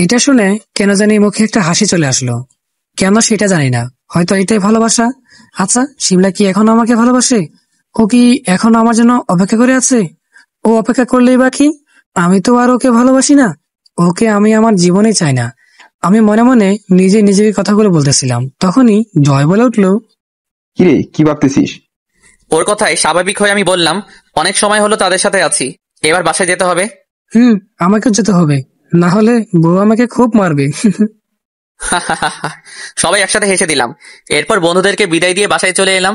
এটা শুনে কেন জানি মুখে একটা হাসি চলে আসলো। কেন সেটা জানি না, হয়তো এটাই ভালোবাসা। আচ্ছা, শিমলা কি এখনো আমাকে ভালোবাসে? ও কি এখনো আমার জন্য অপেক্ষা করে আছে? ও অপেক্ষা করলেই বা কি, আমি তো আর ওকে ভালোবাসি না। ওকে আমি আমার জীবনে চাই না। আমি মনে মনে নিজে নিজেকে কথাগুলো বলতেছিলাম, তখনই জয় বলে উঠলো, কিরে, কি ভাবতেছিস? ওর কথায় স্বাভাবিক হয়ে আমি বললাম, অনেক সময় হলো তাদের সাথে আছি, এবার বাসায় যেতে হবে। আমাকেও যেতে হবে, না হলে বউ আমাকে খুব মারবে। সবাই একসাথে হেসে দিলাম। এরপর বন্ধুদেরকে বিদায় দিয়ে বাসায় চলে এলাম।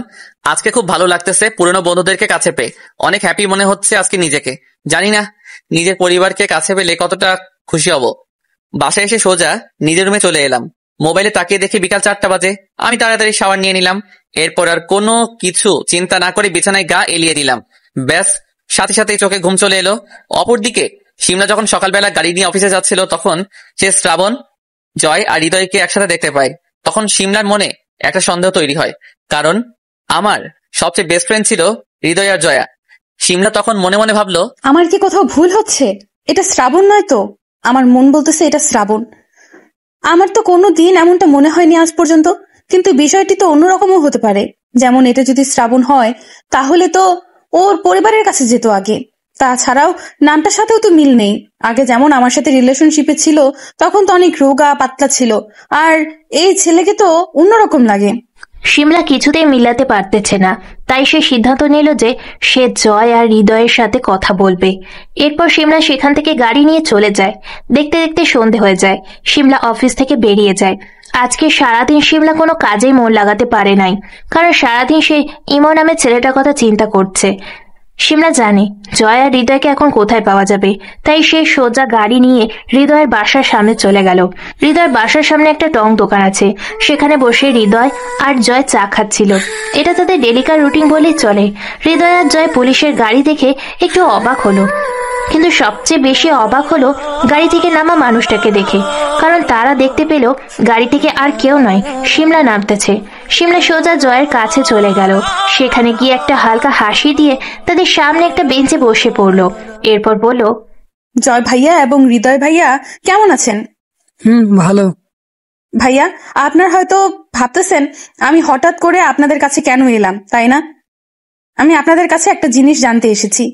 আজকে খুব ভালো লাগতেছে পুরনো বন্ধুদেরকে কাছে পেয়ে। অনেক হ্যাপি মনে হচ্ছে আজকে নিজেকে। জানি না নিজের পরিবারকে কাছে পেলে কতটা খুশি হব। বাসায় এসে সোজা নিজের রুমে চলে এলাম। মোবাইলে তাকিয়ে দেখি বিকাল 4টা বাজে। আমি তাড়াতাড়ি শাওয়ার নিয়ে নিলাম। এরপর আর কোনো কিছু চিন্তা না করে বিছানায় গা এলিয়ে দিলাম। ব্যাস, সাথে সাথেই চোখে ঘুম চলে এলো। অপরদিকে শিমলা যখন সকালবেলা গাড়ি নিয়ে অফিসে যাচ্ছিল, তখন সে শ্রাবণ, জয় আর হৃদয়কে একসাথে দেখতে পায়। তখন শিমলার মনে একটা সন্দেহ তৈরি হয়, কারণ আমার সবচেয়ে বেস্ট ফ্রেন্ড ছিল হৃদয় আর জয়া। শিমলা তখন মনে মনে ভাবলো, আমার কি কোথাও ভুল হচ্ছে? এটা শ্রাবণ নয় তো? আমার মন বলতেছে এটা শ্রাবণ। আমার তো কোনো দিন এমনটা মনে হয়নি আজ পর্যন্ত, কিন্তু বিষয়টি তো অন্যরকমও হতে পারে। যেমন এটা যদি শ্রাবণ হয়, তাহলে তো ওর পরিবারের কাছে যেত আগে। তাছাড়াও নামটার সাথেও তো মিল নেই। আগে যেমন আমার সাথে রিলেশনশিপে ছিল, তখন তো অনেক রোগা পাতলা ছিল, আর এই ছেলেকে তো অন্যরকম লাগে। শিমলা কিছুতেই মিলাতে পারতেছে না, তাই সে সিদ্ধান্ত নিল যে সে জয় আর হৃদয়ের সাথে কথা বলবে। এরপর শিমলা সেখান থেকে গাড়ি নিয়ে চলে যায়। দেখতে দেখতে সন্ধে হয়ে যায়। শিমলা অফিস থেকে বেরিয়ে যায়। আজকে সারাদিন শিমলা কোনো কাজেই মন লাগাতে পারে নাই, কারণ সারাদিন সে ইমন নামের ছেলেটার কথা চিন্তা করছে। শিমলা জানে জয় আর হৃদয়কে এখন কোথায় পাওয়া যাবে, তাই সে সোজা গাড়ি নিয়ে হৃদয়ের বাসার সামনে চলে গেল। হৃদয়ের বাসার সামনে একটা টং দোকান আছে, সেখানে বসে হৃদয় আর জয় চা খাচ্ছিল। এটা তাদের ডেলিকার রুটিন বলেই চলে। হৃদয় আর জয় পুলিশের গাড়ি দেখে একটু অবাক হলো, কিন্তু সবচেয়ে বেশি অবাক হলো গাড়ি থেকে নামা মানুষটাকে দেখে, কারণ তারা দেখতে পেল গাড়ি থেকে আর কেউ নয়, শিমলা নামতেছে। শিমলা সোজা জয়ের কাছে চলে গেল। সেখানে গিয়ে একটা হালকা হাসি দিয়ে তাদের সামনে একটা বেঞ্চে বসে পড়লো। এরপর বলল, জয় ভাইয়া এবং হৃদয় ভাইয়া কেমন আছেন? ভালো। ভাইয়া, আপনার হয়তো ভাবতেছেন আমি হঠাৎ করে আপনাদের কাছে কেন এলাম, তাই না? আমি আপনাদের কাছে একটা জিনিস জানতে এসেছি।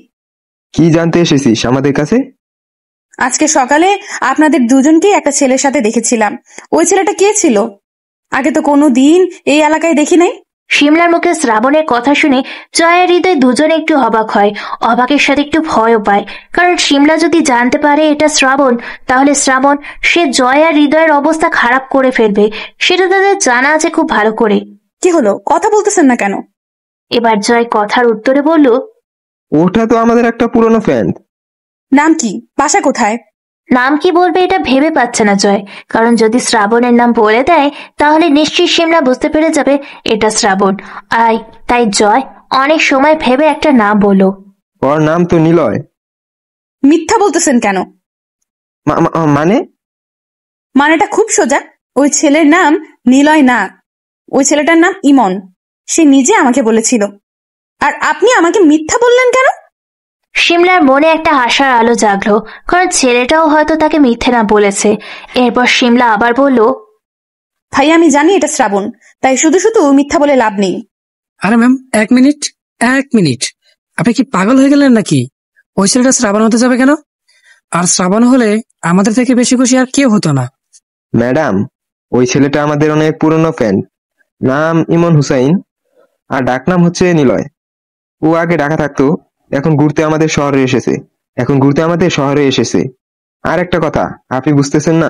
কি জানতে এসেছিস আমাদের কাছে? আজকে সকালে আপনাদের দুজনকেই একটা ছেলের সাথে দেখেছিলাম। ওই ছেলেটা কে ছিল? আগে তো কোনো দিন এই এলাকায় দেখি নাই। শিমলার মুখে শ্রাবণের কথা শুনে জয় আর হৃদয় দুজনে একটু অবাক হয়, অবাকের সাথে একটু ভয়ও পায়। কারণ শিমলা যদি জানতে পারে এটা শ্রাবণ, তাহলে শ্রাবণ সে জয় আর হৃদয়ের অবস্থা খারাপ করে ফেলবে, সেটা তাদের জানা আছে খুব ভালো করে। কি হলো, কথা বলতেছেন না কেন? এবার জয় কথার উত্তরে বলল, ওটা তো আমাদের একটা পুরনো ফ্রেন্ড। নাম কি? বাসা কোথায়? নাম কি বলবে এটা ভেবে পাচ্ছে না জয়, কারণ যদি শ্রাবণের নাম বলে দেয় তাহলে নিশ্চয়ই শিমলা বুঝতে পেরে যাবে এটা শ্রাবণ। তাই জয় অনেক সময় ভেবে একটা নাম বলল। ওর নাম তো নিলয়। মিথ্যা বলতেছেন কেন? মানেটা খুব সোজা। ওই ছেলের নাম নিলয় না, ওই ছেলেটার নাম ইমন। সে নিজে আমাকে বলেছিল। আর আপনি আমাকে মিথ্যা বললেন কেন? শিমলার মনে একটা আশার আলো জাগলো, কারণ ছেলেটাও হয়তো তাকে মিথ্যে না বলেছে। এরপর শিমলা আবার বলল, ভাই, আমি জানি এটা শ্রাবণ, তাই শুধু শুধু মিথ্যা বলে লাভ নেই। আরে ম্যাম, এক মিনিট, আপনি কি পাগল হয়ে গেলেন নাকি? ওই ছেলেটা শ্রাবণ হতে যাবে কেন? আর শ্রাবণ হলে আমাদের থেকে বেশি খুশি আর কেউ হতো না। ম্যাডাম, ওই ছেলেটা আমাদের অনেক পুরনো ফ্রেন্ড। নাম ইমন হুসাইন, আর ডাকনাম হচ্ছে নিলয়। ও আগে ঢাকা থাকতো, এখন ঘুরতে আমাদের শহরে এসেছে। আর একটা কথা আপনি বুঝতেছেন না,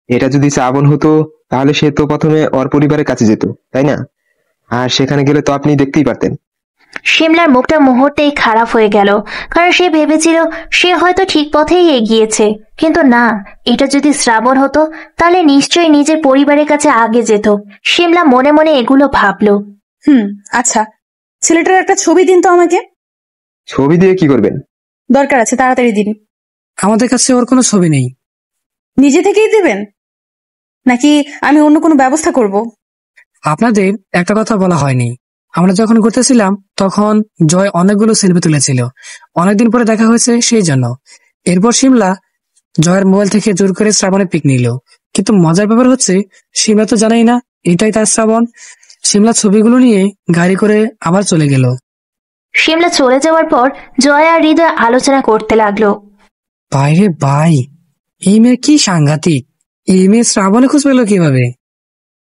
এটা যদি শ্রাবণ হতো তাহলে সে তো প্রথমে ওর পরিবারের কাছে যেত, তাই না? আর সেখানে গেলে তো আপনি দেখতেই পারতেন। শিমলার মুখটা মুহূর্তেই খারাপ হয়ে গেল, কারণ সে ভেবেছিল সে হয়তো ঠিক পথেই এগিয়েছে, কিন্তু না, এটা যদি শ্রাবণ হতো তাহলে নিশ্চয়ই নিজের পরিবারের কাছে আগে যেত। শিমলা মনে মনে এগুলো ভাবলো। আচ্ছা, ছেলেটার একটা ছবি দিন তো আমাকে। ছবি দিয়ে কি করবেন? দরকার আছে, তাড়াতাড়ি দিন। আমাদের কাছে ওর কোনো ছবি নেই। নিজে থেকেই দিবেন নাকি আমি অন্য কোনো ব্যবস্থা করব? আপনাদের একটা কথা বলা হয়নি, আমরা যখন ঘুরতেছিলাম তখন জয় অনেকগুলো সেলফি তুলেছিল। অনেকদিন পরে দেখা হয়েছে সেই জন্য। এরপর শিমলা জয়ের মোবাইল থেকে জোর করে শ্রাবণের পিক নিল। কিন্তু মজার ব্যাপার হচ্ছে সিমলা তো জানাই না এটাই তার শ্রাবণ। সিমলা ছবিগুলো নিয়ে গাড়ি করে আবার চলে গেল। শিমলা চলে যাওয়ার পর জয় আর হৃদয় আলোচনা করতে লাগলো। বাইরে ভাই, এই মেয়ে কি সাংঘাতিক! এই মেয়ে শ্রাবণে খোঁজ পেলো কিভাবে?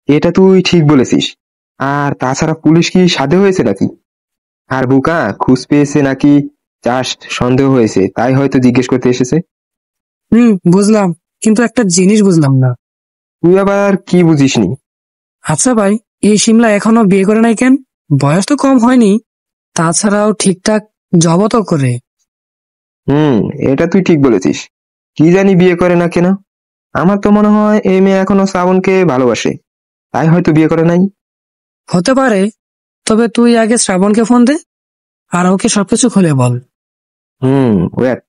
এটা তুই ঠিক বলেছিস। আর তাছাড়া পুলিশ কি সাধে হয়েছে নাকি? আর বুকা খুঁজ পেয়েছে নাকি জাস্ট সন্দেহ হয়েছে, তাই হয়তো জিজ্ঞেস করতে এসেছে। বুঝলাম, কিন্তু একটা জিনিস বুঝলাম না। তুই আবার কি বুঝিসনি? আচ্ছা ভাই, এই সিমলা এখনো বিয়ে করে নাই কেন? বয়স তো কম হয়নি, তাছাড়াও ঠিকঠাক জবও তো করে। এটা তুই ঠিক বলেছিস। কি জানি বিয়ে করে না কেন। আমার তো মনে হয় এই মেয়ে এখনো শ্রাবণকে ভালোবাসে, তাই হয়তো বিয়ে করে নাই। হতে পারে, তবে তুই আগে শ্রাবণকে ফোন দে আর ওকে সবকিছু খুলে বল। ওয়েট।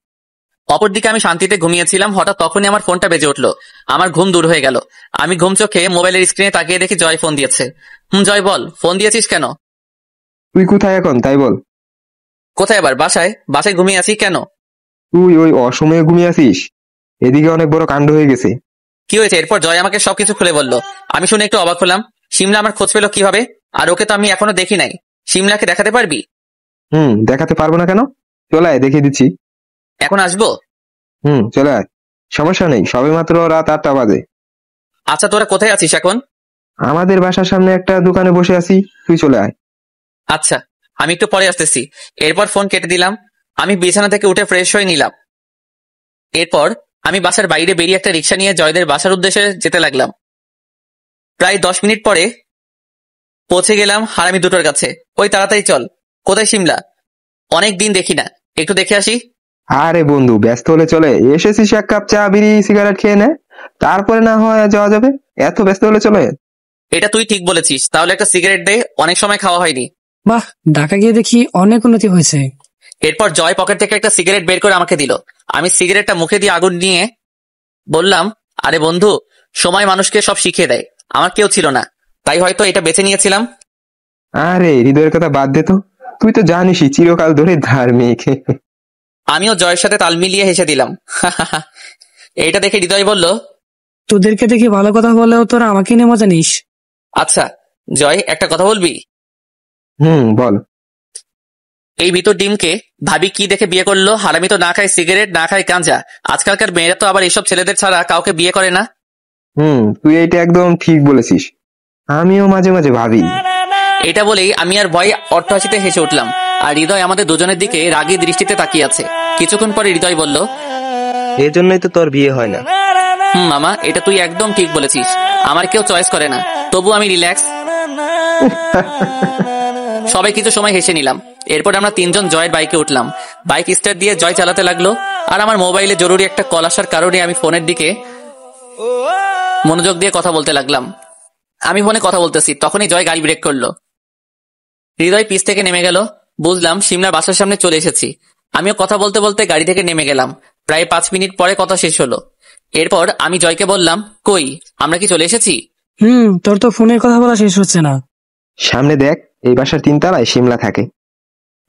অপরদিকে আমি শান্তিতে ঘুমিয়েছিলাম, হঠাৎ তখনই আমার ফোনটা বেজে উঠলো। আমার ঘুম দূর হয়ে গেল। আমি ঘুম চোখে মোবাইলের স্ক্রিনে তাকিয়ে দেখি জয় ফোন দিয়েছে। জয় বল, ফোন দিয়েছিস কেন? তুই কোথায় এখন তাই বল। কোথায় আবার? বাসায়। বাসায় ঘুমিয়ে আছি কেন? তুই ওই অসময়ে ঘুমিয়ে আছিস? এদিকে অনেক বড় কাণ্ড হয়ে গেছে। কি হয়েছে? এরপর জয় আমাকে সবকিছু খুলে বলল। আমি শুনে একটু অবাক হলাম। সিমলা আমার খোঁজ পেলো কিভাবে? আর ওকে তো আমি এখনো দেখি নাই। সিমলাকে দেখাতে পারবি? দেখাতে পারবো না কেন, চলে আয় দেখিয়ে দিচ্ছি। এখন আসবো? চলে আয়, সমস্যা নেই, সবে মাত্র রাত 8টা বাজে। আচ্ছা, তোরা কোথায় আছিস এখন? আমাদের বাসার সামনে একটা দোকানে বসে আছি, তুই চলে আয়। আচ্ছা, আমি একটু পরে আসতেছি। এরপর ফোন কেটে দিলাম। আমি বিছানা থেকে উঠে ফ্রেশ হয়ে নিলাম। এরপর আমি বাসার বাইরে বেরিয়ে একটা রিক্সা নিয়ে জয়দের বাসার উদ্দেশ্যে যেতে লাগলাম। প্রায় 10 মিনিট পরে পৌঁছে গেলাম হারামি দুটোর কাছে। ওই তাড়াতাড়ি চল। কোথায় সিমলা? অনেক দিন দেখি না, একটু দেখে আসি। আরে বন্ধু, ব্যস্ত হলে চলে, এসেছিস এক কাপ চা বিড়ি সিগারেট খেয়ে নে, তারপরে না হয় যাওয়া যাবে। এত ব্যস্ত হলে চলে? এটা তুই ঠিক বলেছিস, তাহলে একটা সিগারেট দে, অনেক সময় খাওয়া হয়নি। বাহ, ঢাকা গিয়ে দেখি অনেক উন্নতি হয়েছে। এরপর জয় পকেট থেকে একটা সিগারেট বের করে আমাকে দিল। আমি সিগারেটটা মুখে দিয়ে আগুন নিয়ে বললাম, আরে বন্ধু, সময় মানুষকে সব শিখিয়ে দেয়। আমার কেউ ছিল না, তাই হয়তো এটা বেছে নিয়েছিলাম। আরে হৃদয়ের কথা বাদ দে তো, তুই তো জানিসই চিরকাল ধরে ধার্মিক। আমিও জয়ের সাথে তাল মিলিয়ে হেসে দিলাম। এইটা দেখে হৃদয় বলল, তোদেরকে দেখি ভালো কথা বলেও তোরা আমাকে নিয়ে মজা নিস। আচ্ছা জয়, একটা কথা বলবি? বল। এই ভিতর ডিমকে ভাবি কি দেখে বিয়ে করলো? হারামি তো না খায় সিগারেট, না খায় গাঁজা। আজকালকার মেয়েরা তো আবার এইসব ছেলেদের ছাড়া কাউকে বিয়ে করে না। তুই এইটা একদম ঠিক বলেছিস, আমিও মাঝে মাঝে ভাবি। এটা বলেই আমি আর ভয় অট্টহাসিতে হেসে উঠলাম। আর হৃদয় আমাদের দুজনের দিকে রাগী দৃষ্টিতে তাকিয়ে আছে। কিছুক্ষণ পরে হৃদয় বলল, এই জন্যই তো তোর বিয়ে হয় না। মামা, এটা তুই একদম ঠিক বলেছিস। আমার কেউ চয়েস করে না, তবু আমি রিল্যাক্স। সবাই কিছু সময় হেসে নিলাম। এরপর আমরা তিনজন জয়ের বাইকে উঠলাম। বাইক স্টার্ট দিয়ে জয় চালাতে লাগলো। আর আমার মোবাইলে জরুরি একটা কল আসার কারণে আমি ফোনের দিকে মনোযোগ দিয়ে কথা বলতে লাগলাম। আমি ফোনে কথা বলতেছি, তখনই জয় গাড়ি ব্রেক করলো। হৃদয় পিছ থেকে নেমে গেল। বুঝলাম সিমলার বাসার সামনে চলে এসেছি। আমিও কথা বলতে বলতে গাড়ি থেকে নেমে গেলাম। প্রায় 5 মিনিট পরে কথা শেষ হলো। এরপর আমি জয়কে বললাম, কই, আমরা কি চলে এসেছি? তোর তো ফোনের কথা বলা শেষ হচ্ছে না। সামনে দেখ, এই বাসার 3 তলায় সিমলা থাকে।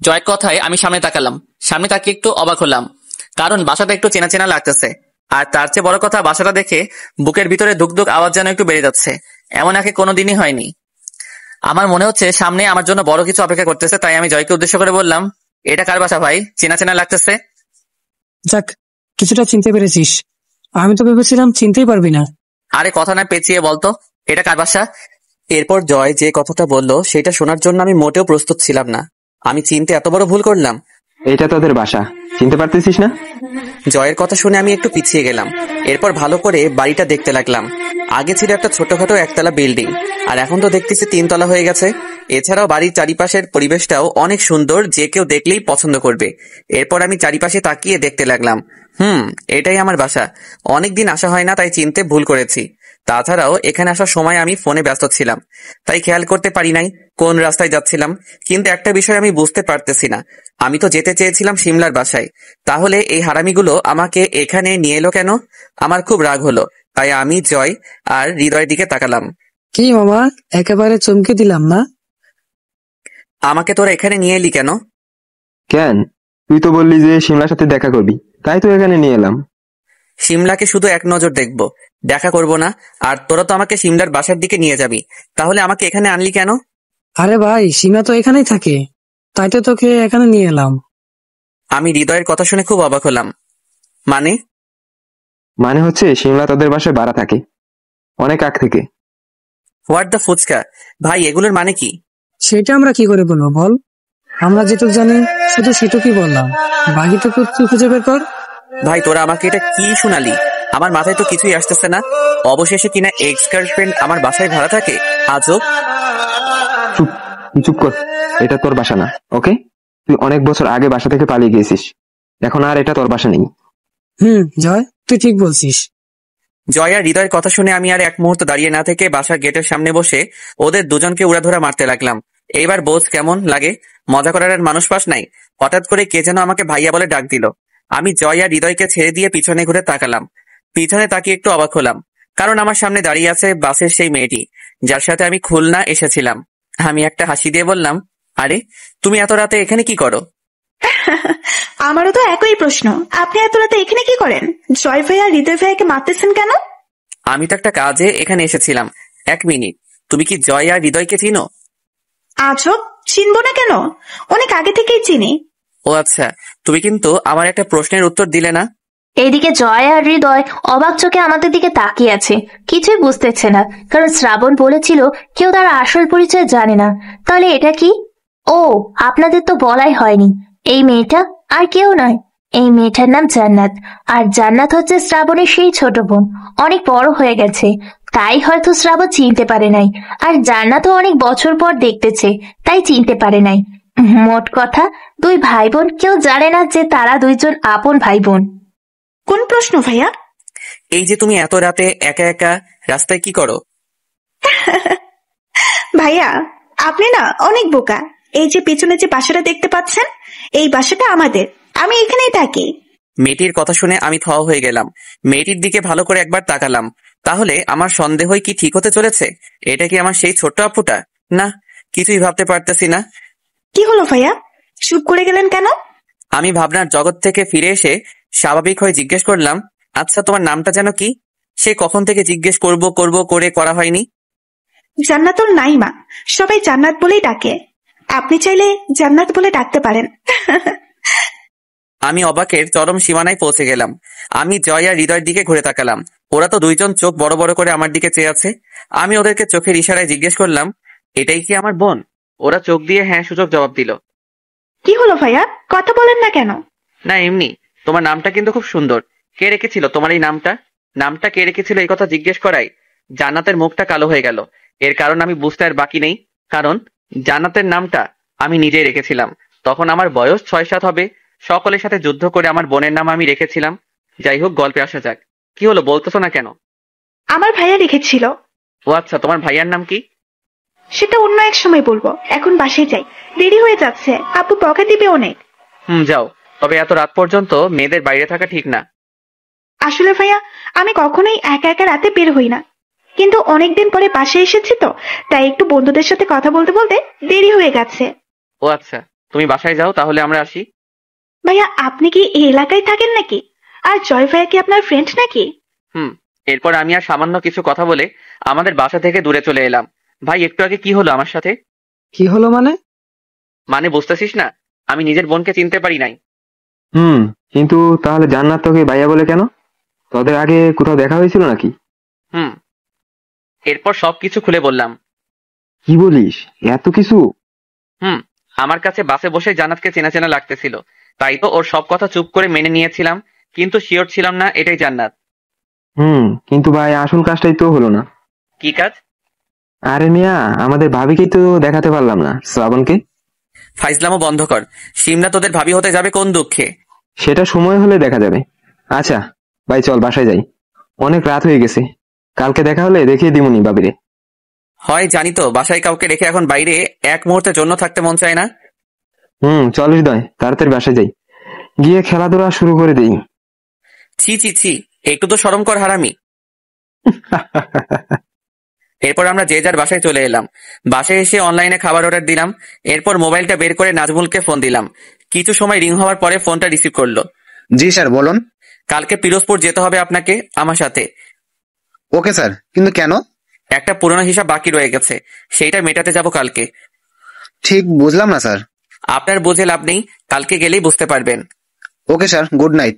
জয়ের কথায় আমি সামনে তাকালাম। সামনে তাকিয়ে একটু অবাক হলাম, কারণ বাসাটা একটু চেনা চেনা লাগতেছে। আর তার চেয়ে বড় কথা, বাসাটা দেখে বুকের ভিতরে ধুকধুক আওয়াজ যেন একটু বেড়ে যাচ্ছে। এমন আগে কোনোদিনই হয়নি। আমার মনে হচ্ছে সামনে আমার জন্য বড় কিছু অপেক্ষা করতেছে। তাই আমি জয়কে উদ্দেশ্য করে বললাম, এটা কার বাসা ভাই? চেনা চেনা লাগতেছে। যাক, কিছুটা চিনতে পেরেছিস। আমি তো ভেবেছিলাম চিনতেই পারবি না। আরে কথা না পেঁচিয়ে বলতো, এটা কার বাসা? এরপর জয় যে কথাটা বলল সেটা শোনার জন্য আমি মোটেও প্রস্তুত ছিলাম না। আমি চিনতে এত বড় ভুল করলাম। এটা তোদের বাসা, চিনতে পারতেছিস না? জয়ের কথা শুনে আমি একটু পিছিয়ে গেলাম। এরপর ভালো করে বাড়িটা দেখতে লাগলাম। আগে ছিল একটা ছোটখাটো একতলা বিল্ডিং, আর এখন তো দেখতেছি 3 তলা হয়ে গেছে। এছাড়াও বাড়ির চারিপাশের পরিবেশটাও অনেক সুন্দর, যে কেউ দেখলেই পছন্দ করবে। এরপর আমি চারিপাশে তাকিয়ে দেখতে লাগলাম। এটাই আমার বাসা। অনেকদিন আসা হয় না, তাই চিনতে ভুল করেছি। তাছাড়াও এখানে আসার সময় আমি ফোনে ব্যস্ত ছিলাম, তাই খেয়াল করতে পারি নাই কোন রাস্তায় যাচ্ছিলাম। কিন্তু একটা বিষয় আমি বুঝতে পারতেছি না, আমি তো যেতে চেয়েছিলাম সিমলার বাসায়। তাহলে এই হারামিগুলো আমাকে এখানে নিয়ে এলো কেন? আমার খুব রাগ হলো। তাই আমি জয় আর হৃদয়ের দিকে তাকালাম। কি মামা, একেবারে চমকে দিলাম না? আমাকে তোরা এখানে নিয়ে এলি কেন? কেন, তুই তো বললি যে সিমলার সাথে দেখা করবি, তাই তো এখানে নিয়ে এলাম। সিমলাকে শুধু এক নজর দেখবো, দেখা করব না। আর তোরা তো আমাকে সিমলার বাসার দিকে নিয়ে যাবি, তাহলে আমাকে এখানে আনলি কেন? আরে ভাই, সিমলা তো এখানেই থাকে, তাই তো তোকে এখানে নিয়ে এলাম। আমি হৃদয়ের কথা শুনে খুব অবাক হলাম। মানে? মানে হচ্ছে সিমলা তোদের বাসায় ভাড়া থাকে অনেক আগ থেকে। হোয়াট দ্য ফুচকা, ভাই এগুলোর মানে কি? সেটা আমরা কি করে বলবো বল? আমরা যেটুকু জানি শুধু সেটুকুই বললাম, বাকিটুকু তুই খুঁজে বের কর। ভাই তোরা আমাকে এটা কি শোনালি? আমার মাথায় তো কিছুই আসতেছে না। অবশেষে কিনা এক্স গার্লফ্রেন্ড আমার বাসায় ভাড়া থাকে, আজব। চুপ, তুই চুপ কর। এটা তোর বাসা না, ওকে? তুই অনেক বছর আগে বাসা থেকে পালিয়ে গিয়েছিস, এখন আর এটা তোর বাসা নেই। জয়, তুই ঠিক বলছিস। জয় আর হৃদয়ের কথা শুনে আমি আর এক মুহূর্ত দাঁড়িয়ে না থেকে বাসার গেটের সামনে বসে ওদের দুজনকে উড়াধুরা মারতে লাগলাম। এইবার বোঝ কেমন লাগে, মজা করার আর মানুষ পাস নাই। হঠাৎ করে কে যেন আমাকে ভাইয়া বলে ডাক দিল। আমি জয় আর হৃদয়কে ছেড়ে দিয়ে পিছনে ঘুরে তাকালাম। পিছনে তাকিয়ে একটু অবাক হলাম, কারণ আমার সামনে দাঁড়িয়ে আছে বাসের সেই মেয়েটি যার সাথে আমি খুলনা এসেছিলাম। আমি একটা হাসি দিয়ে বললাম, আরে তুমি এত রাতে এখানে কি করো? আমারও তো একই প্রশ্ন, আপনি এত রাতে এখানে কি করেন? জয় ভাই আর হৃদয় ভাইকে মারতেছেন কেন? আমি তো একটা কাজে এখানে এসেছিলাম। এক মিনিট, তুমি কি জয় আর হৃদয়কে চিনো? আজব, চিনবো না কেন? অনেক আগে থেকেই চিনি। ও আচ্ছা, তুমি কিন্তু আমার একটা প্রশ্নের উত্তর দিলে না। এইদিকে জয় আর হৃদয় অবাক চোখে আমাদের দিকে তাকিয়ে আছে, কিছুই বুঝতেছে না, কারণ শ্রাবণ বলেছিল কেউ তার আসল পরিচয় জানে না। তাহলে এটা কি? ও, আপনাদের তো বলাই হয়নি, এই মেয়েটা আর কেউ নয়, এই মেয়েটার নাম জান্নাত। আর জান্নাত হচ্ছে শ্রাবণের সেই ছোট বোন, অনেক বড় হয়ে গেছে, তাই হয়তো শ্রাবণ চিনতে পারে নাই। আর জান্নাতও অনেক বছর পর দেখতেছে, তাই চিনতে পারে নাই। মোট কথা, দুই ভাই বোন কেউ জানে না যে তারা দুইজন আপন ভাই বোন। কোন প্রশ্ন ভাইয়া? এই যে তুমি এত রাতে একা একা রাস্তায় কি করো? ভাইয়া, আপনি না অনেক বোকা। এই যে পিছনে যে বাসাটা দেখতে পাচ্ছেন, এই বাসাটা আমাদের, আমি এখানেই থাকি। মেয়েটির কথা শুনে আমি থ হয়ে গেলাম। মেয়েটির দিকে ভালো করে একবার তাকালাম। তাহলে আমার সন্দেহই কি ঠিক হতে চলেছে? এটা কি আমার সেই ছোট্ট আপুটা? না, কিছুই ভাবতে পারতেছি না। কি হলো ভাইয়া, চুপ করে গেলেন কেন? আমি ভাবনার জগৎ থেকে ফিরে এসে স্বাভাবিক হয়ে জিজ্ঞেস করলাম, আচ্ছা তোমার নামটা যেন কি? সে কখন থেকে জিজ্ঞেস করব করব করে করা হয়নি। জান্নাতুল নাইমা, সবাই জান্নাত বলেই ডাকে, আপনি চাইলে জান্নাত বলে ডাকতে পারেন। আমি অবাকের চরম সীমানায় পৌঁছে গেলাম। আমি জয় আর হৃদয়ের দিকে ঘুরে তাকালাম। ওরা তো দুইজন চোখ বড় বড় করে আমার দিকে চেয়ে আছে। আমি ওদেরকে চোখের ইশারায় জিজ্ঞেস করলাম, এটাই কি আমার বোন? ওরা চোখ দিয়ে হ্যাঁ সূচক জবাব দিল। কি হলো ভাইয়া, কথা বলেন না কেন? না এমনি। তোমার নামটা কিন্তু খুব সুন্দর। কে রেখেছিল তোমার এই নামটা? নামটা কে রেখেছিল এই কথা জিজ্ঞেস করাই জান্নাতের মুখটা কালো হয়ে গেল। এর কারণ আমি বুঝতে আর বাকি নেই। কারণ জান্নাতের নামটা আমি নিজেই রেখেছিলাম। তখন আমার বয়স 6-7 হবে। সকলের সাথে যুদ্ধ করে আমার বোনের নাম আমি রেখেছিলাম। যাই হোক, গল্পে আসা যাক। কি হলো, বলতেছো না কেন? আমার ভাইয়া রেখেছিল। ও আচ্ছা, তোমার ভাইয়ার নাম কি? সেটা অন্য এক সময় বলবো, এখন বাসায় যাই, দেরি হয়ে যাচ্ছে, আপু বকা দিবে অনেক। যাও। তবে এত রাত পর্যন্ত মেয়েদের বাইরে থাকা ঠিক না। আসলে ভাইয়া, আমি কখনোই একা একা রাতে বের হই না, কিন্তু অনেকদিন পরে বাসায় এসেছি তো, তাই একটু বন্ধুদের সাথে কথা বলতে বলতে দেরি হয়ে গেছে। ও আচ্ছা, তুমি বাসায় যাও, তাহলে আমরা আসি। ভাইয়া, আপনি কি এই এলাকায় থাকেন নাকি? আর জয় ভাইয়া কি আপনার ফ্রেন্ড নাকি? এরপর আমি আর সামান্য কিছু কথা বলে আমাদের বাসা থেকে দূরে চলে এলাম। ভাই, একটু আগে কি হলো আমার সাথে? কি হলো মানে? মানে বুঝতেছিস না? আমি নিজের বোনকে চিনতে পারি নাই। কিন্তু তাহলে জান্নাত তোকে ভাইয়া বলে কেন? তোদের আগে কোথাও দেখা হয়েছিল নাকি? এরপর সবকিছু খুলে বললাম। কি বলিস, এত কিছু? আমার কাছে বাসে বসে জান্নাতকে চেনা চেনা লাগতেছিল, তাই তো ওর সব কথা চুপ করে মেনে নিয়েছিলাম। কিন্তু শিওর ছিলাম না এটাই জান্নাত। কিন্তু ভাই, আসল কাজটাই তো হলো না। কি কাজ? আরে মিয়া, আমাদের ভাবিকেই তো দেখাতে পারলাম না, শ্রাবণকে। ফাইজলামও বন্ধ কর। সিমলা তোদের ভাবি হতে যাবে কোন দুঃখে? সেটা সময় হলে দেখা যাবে। আচ্ছা ভাই, চল বাসায় যাই, অনেক রাত হয়ে গেছে। কালকে দেখা হলে দেখিয়ে দিমুনি ভাবিরে। হয় জানি তো, বাসায় কাউকে রেখে এখন বাইরে এক মুহূর্তের জন্য থাকতে মন চায় না। চল হৃদয়, তাড়াতাড়ি বাসায় যাই, গিয়ে খেলাধুলা শুরু করে দিই। ছি ছি ছি, একটু তো শরম কর হারামি। এরপর আমরা যে যার বাসায় চলে এলাম। বাসায় এসে অনলাইনে খাবার অর্ডার দিলাম। এরপর মোবাইলটা বের করে নাজমুলকে ফোন দিলাম। কিছু সময় রিং হওয়ার পরে ফোনটা রিসিভ করলো। জি স্যার, বলুন। কালকে পিরোজপুর যেতে হবে আপনাকে আমার সাথে। ওকে স্যার, কিন্তু কেন? একটা পুরনো হিসাব বাকি রয়ে গেছে, সেইটা মেটাতে যাব কালকে। ঠিক বুঝলাম না স্যার। আপনার বুঝে লাভ নেই, কালকে গেলেই বুঝতে পারবেন। Okay sir, good night.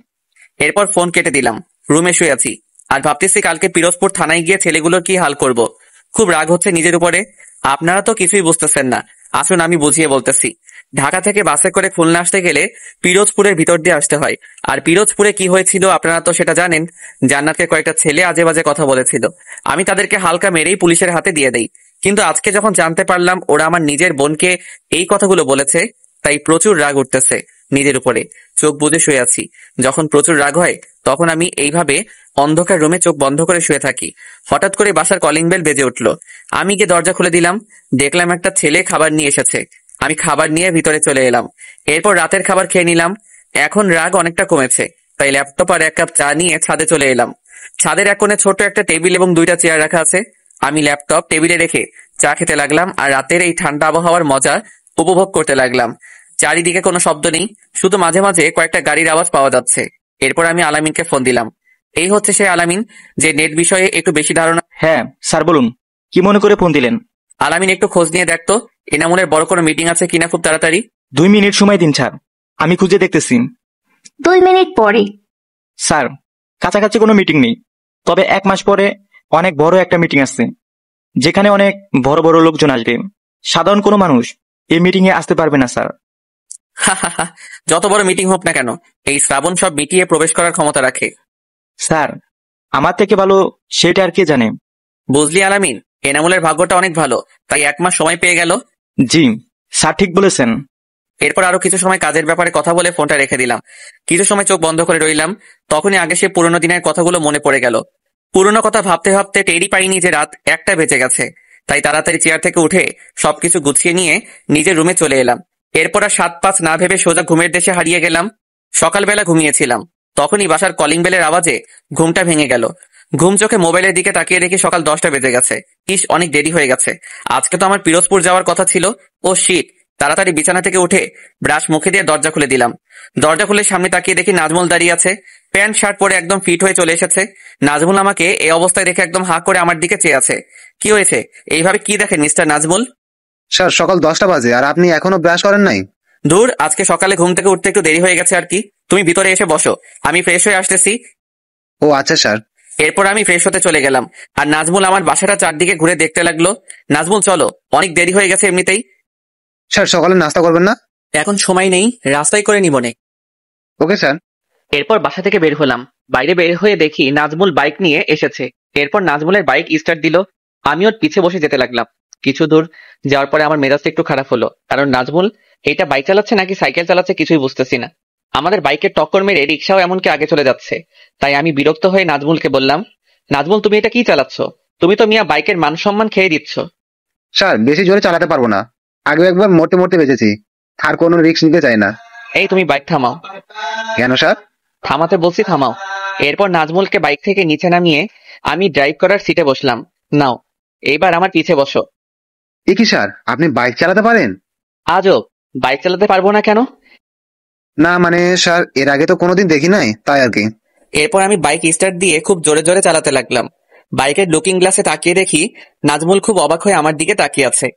এরপর ফোন কেটে দিলাম। রুমে শুয়ে আছি আর ভাবতেছি কালকে পিরোজপুর থানায় গিয়ে ছেলেগুলোর কি হাল করব। খুব রাগ হচ্ছে নিজের উপরে। আপনারা তো কিছুই বুঝতেছেন না, আসুন আমি বুঝিয়ে বলতেছি। ঢাকা থেকে বাসে করে খুলনা আসতে গেলে পিরোজপুরের ভিতর দিয়ে আসতে হয়। আর পিরোজপুরে কি হয়েছিল আপনারা তো সেটা জানেন। জান্নাতকে কয়েকটা ছেলে আজে বাজে কথা বলেছিল, আমি তাদেরকে হালকা মেরেই পুলিশের হাতে দিয়ে দেই। কিন্তু আজকে যখন জানতে পারলাম ওরা আমার নিজের বোনকে এই কথাগুলো বলেছে, তাই প্রচুর রাগ উঠতেছে নিজের উপরে। চোখ বুজে শুয়ে আছি। যখন প্রচুর রাগ হয় তখন আমি এইভাবে অন্ধকার রুমে চোখ বন্ধ করে শুয়ে থাকি। হঠাৎ করে বাসার কলিং বেল বেজে উঠলো। আমি গিয়ে দরজা খুলে দিলাম। দেখলাম একটা ছেলে খাবার নিয়ে এসেছে। আমি খাবার নিয়ে ভিতরে চলে এলাম। এরপর রাতের খাবার খেয়ে নিলাম। এখন রাগ অনেকটা কমেছে, তাই ল্যাপটপ আর 1 কাপ চা নিয়ে ছাদে চলে এলাম। ছাদের এক কোণে ছোট একটা টেবিল এবং 2টা চেয়ার রাখা আছে। আমি ল্যাপটপ টেবিলে রেখে চা খেতে লাগলাম আর রাতের এই ঠান্ডা আবহাওয়ার মজা উপভোগ করতে লাগলাম। চারিদিকে কোনো শব্দ নেই, শুধু মাঝে মাঝে কয়েকটা গাড়ির আওয়াজ পাওয়া যাচ্ছে। এরপর আমি আলামিনকে ফোন দিলাম। এই হচ্ছে সেই আলামিন যে নেট বিষয়ে একটু বেশি ধারণা। হ্যাঁ স্যার, বলুন, কি মনে করে ফোন দিলেন? আলামিন একটু খোঁজ নিয়ে দেখতো এনামুলের বড় কোনো মিটিং আছে কিনা খুব তাড়াতাড়ি। 2 মিনিট সময় দিন স্যার, আমি খুঁজে দেখতেছি। 2 মিনিট পরে। স্যার, কাছাকাছি কোনো মিটিং নেই, তবে 1 মাস পরে অনেক বড় একটা মিটিং আছে, যেখানে অনেক বড় বড় লোকজন আসবে। সাধারণ কোনো মানুষ এই মিটিং এ আসতে পারবে না স্যার। যত বড় মিটিং হোক না কেন, এই শ্রাবণ সব মিটিয়ে প্রবেশ করার ক্ষমতা রাখে। স্যার, আমার থেকে ভালো সেটা আর কে জানে। বুঝলি আলামিন, এনামুলের ভাগ্যটা অনেক ভালো, তাই 1 মাস সময় পেয়ে গেল। জি স্যার, ঠিক বলেছেন। এরপর আরো কিছু সময় কাজের ব্যাপারে কথা বলে ফোনটা রেখে দিলাম। কিছু সময় চোখ বন্ধ করে রইলাম। তখনই আগে সে পুরোনো দিনের কথাগুলো মনে পড়ে গেল। পুরোনো কথা ভাবতে ভাবতে টেরই পাইনি যে রাত 1টা বেজে গেছে। তাই তাড়াতাড়ি চেয়ার থেকে উঠে সবকিছু গুছিয়ে নিয়ে নিজের রুমে চলে এলাম। এরপর আর 7-5 না ভেবে সোজা ঘুমের দেশে হারিয়ে গেলাম। সকালবেলা ঘুমিয়েছিলাম, তখনই বাসার কলিং বেলের আওয়াজে ঘুমটা ভেঙে গেল। ঘুম চোখে মোবাইলের দিকে তাকিয়ে দেখি সকাল 10টা বেজে গেছে। ইস, অনেক দেরি হয়ে গেছে। আজকে তো আমার পিরোজপুর যাওয়ার কথা ছিল। ও শিট। তাড়াতাড়ি বিছানা থেকে উঠে ব্রাশ মুখে দিয়ে দরজা খুলে দিলাম। দরজা খুলে সামনে তাকিয়ে দেখি নাজমুল দাঁড়িয়ে আছে। প্যান্ট শার্ট পরে একদম ফিট হয়ে চলে এসেছে। নাজমুল আমাকে এই অবস্থায় দেখে একদম হাঁ করে আমার দিকে চেয়ে আছে। কি হয়েছে? এইভাবে কি দেখেন মিস্টার নাজমুল? স্যার, সকাল 10টা বাজে আর আপনি এখনো ব্রাশ করেন নাই? দূর, আজকে সকালে ঘুম থেকে উঠতে একটু দেরি হয়ে গেছে আর কি। তুমি ভিতরে এসে বসো, আমি ফ্রেশ হয়ে আসতেছি। ও আচ্ছা স্যার। এরপর আমি ফ্রেশ হতে চলে গেলাম আর নাজমুল আমার বাসাটা চারদিকে ঘুরে দেখতে লাগলো। নাজমুল চলো, অনেক দেরি হয়ে গেছে এমনিতেই। স্যার, সকালে নাস্তা করবেন না? এখন সময় নেই, রাস্তায় করে নিবনে। Okay sir. এরপর বাসা থেকে বের হলাম। বাইরে বের হয়ে দেখি নাজমুল বাইক নিয়ে এসেছে। এরপর নাজমুলের বাইক স্টার্ট দিল। আমি ওর পিছে বসে যেতে লাগলাম। কিছু দূর যাওয়ার পরে আমার মেজাজটা একটু খারাপ হলো, কারণ নাজমুল এটা বাইক চালাচ্ছে নাকি সাইকেল চালাচ্ছে কিছুই বুঝতেছি না। আমাদের বাইকের টক্কর মেরে রিক্সাও এমনকি আগে চলে যাচ্ছে। তাই আমি বিরক্ত হয়ে নাজমুলকে বললাম, নাজমুল তুমি এটা কি চালাচ্ছ? তুমি তো মিয়া বাইকের মান সম্মান খেয়ে দিচ্ছ। স্যার, বেশি জোরে চালাতে পারবো না, আগেও একবার মোটে মোটে বেঁচেছি, আর কোনো রিস্ক নিতে চাই না। এই তুমি বাইক থামাও। কেন স্যার? থামাতে বলছি, থামাও। এরপর নাজমুলকে বাইক থেকে নিচে নামিয়ে আমি ড্রাইভ করার সিটে বসলাম। নাও, এইবার আমার পিছে বসো। এ কি স্যার, আপনি বাইক চালাতে পারেন? আজব, বাইক চালাতে পারবো না কেন? না মানে স্যার, এর আগে তো কোনোদিন দেখি নাই, তাই আর কি। এরপর আমি বাইক স্টার্ট দিয়ে খুব জোরে জোরে চালাতে লাগলাম। বাইকের লুকিং গ্লাসে তাকিয়ে দেখি নাজমুল খুব অবাক হয়ে আমার দিকে তাকিয়ে আছে।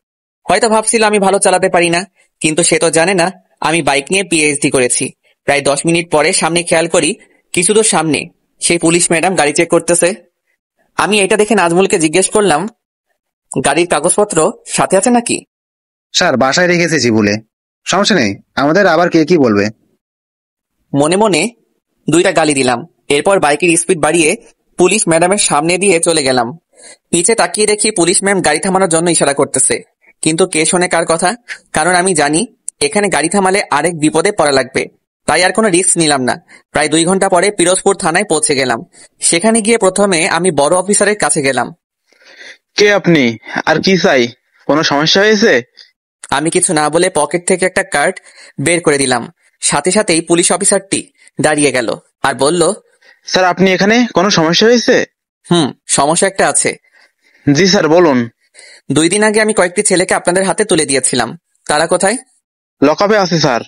হয়তো ভাবছিল আমি ভালো চালাতে পারি না, কিন্তু সে তো জানে না আমি বাইক নিয়ে পিএইচডি করেছি। প্রায় 10 মিনিট পরে সামনে খেয়াল করি কিছু দূর সামনে সেই পুলিশ ম্যাডাম গাড়ি চেক করতেছে। আমি এটা দেখে নাজমুলকে জিজ্ঞেস করলাম, গাড়ির কাগজপত্র সাথে আছে নাকি? স্যার, বাসায় রেখে এসেছি বলে। সমস্যা নেই, আমাদের আবার কে কি বলবে। মনে মনে 2টা গালি দিলাম। এরপর বাইকের স্পিড বাড়িয়ে পুলিশ ম্যাডামের সামনে দিয়ে চলে গেলাম। পিছে তাকিয়ে দেখি পুলিশ ম্যাম গাড়ি থামানোর জন্য ইশারা করতেছে, কিন্তু কে শোনে কার কথা? কারণ আমি জানি এখানে গাড়ি থামালে আরেক বিপদে পড়া লাগবে। তাই আর কোনো রিস্ক নিলাম না। প্রায় 2 ঘন্টা পরে পিরোজপুর থানায় পৌঁছে গেলাম। সেখানে গিয়ে প্রথমে আমি বড় অফিসারের কাছে গেলাম। কে আপনি? আর কি চাই? কোনো সমস্যা হয়েছে? আমি কিছু না বলে পকেট থেকে একটা কার্ড বের করে দিলাম। সাথে সাথেই পুলিশ অফিসারটি দাঁড়িয়ে গেল আর বলল, স্যার, আপনি এখানে কোনো সমস্যা হয়েছে? সমস্যা একটা আছে। জি স্যার, বলুন। 2 দিন আগে আমি কয়েকটি ছেলেকে আপনাদের হাতে তুলে দিয়েছিলাম। তারা কোথায়? লকআপে আছে স্যার।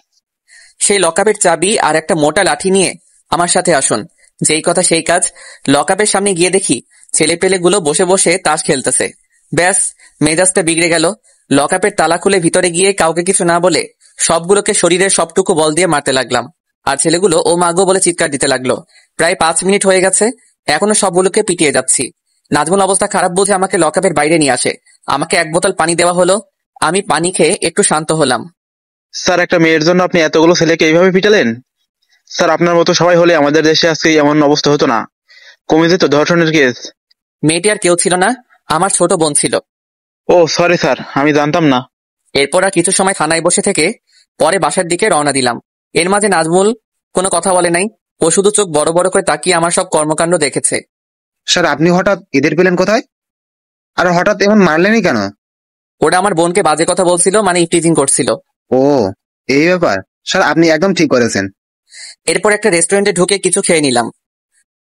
সেই লকআপের চাবি আর একটা মোটা লাঠি নিয়ে আমার সাথে আসুন। যেই কথা সেই কাজ। লকআপের সামনে গিয়ে দেখি ছেলেপেলেগুলো বসে বসে তাস খেলতেছে। ব্যাস, মেজাজটা বিগড়ে গেল। লকআপের তালা খুলে ভিতরে গিয়ে কাউকে কিছু না বলে সবগুলোকে শরীরের সবটুকু বল দিয়ে মারতে লাগলাম। আর ছেলেগুলো ও মাগো বলে চিৎকার দিতে লাগলো। প্রায় 5 মিনিট হয়ে গেছে, এখনো সবগুলোকে পিটিয়ে যাচ্ছি। নাজমুল অবস্থা খারাপ বুঝে আমাকে লকআপের বাইরে নিয়ে আসে। আমাকে 1 বোতল পানি দেওয়া হলো। আমি পানি খেয়ে একটু শান্ত হলাম। স্যার, একটা মেয়ের জন্য আপনি এতগুলো ছেলেকে এইভাবে পিটালেন? স্যার, আপনার মতো সবাই হলে আমাদের দেশে আজকে এমন অবস্থা হতো না, কমে যেত ধর্ষণের কেস। মেয়েটি আর কেউ ছিল না, আমার ছোট বোন ছিল। ও সরি স্যার, আমি জানতাম না। এরপর আর কিছু সময় থানায় বসে থেকে পরে বাসার দিকে রওনা দিলাম। এর মাঝে নাজমুল কোনো কথা বলে নাই, ও শুধু চোখ বড় বড় করে তাকিয়ে আমার সব কর্মকাণ্ড দেখেছে। স্যার, আপনি হঠাৎ এদের পেলেন কোথায়? আর হঠাৎ এমন মারলেনই কেন? ওরা আমার বোনকে বাজে কথা বলছিল, মানে টিজিং করছিল। ও, এই ব্যাপার। স্যার, আপনি একদম ঠিক করেছেন। এরপর একটা রেস্টুরেন্টে ঢুকে কিছু খেয়ে নিলাম।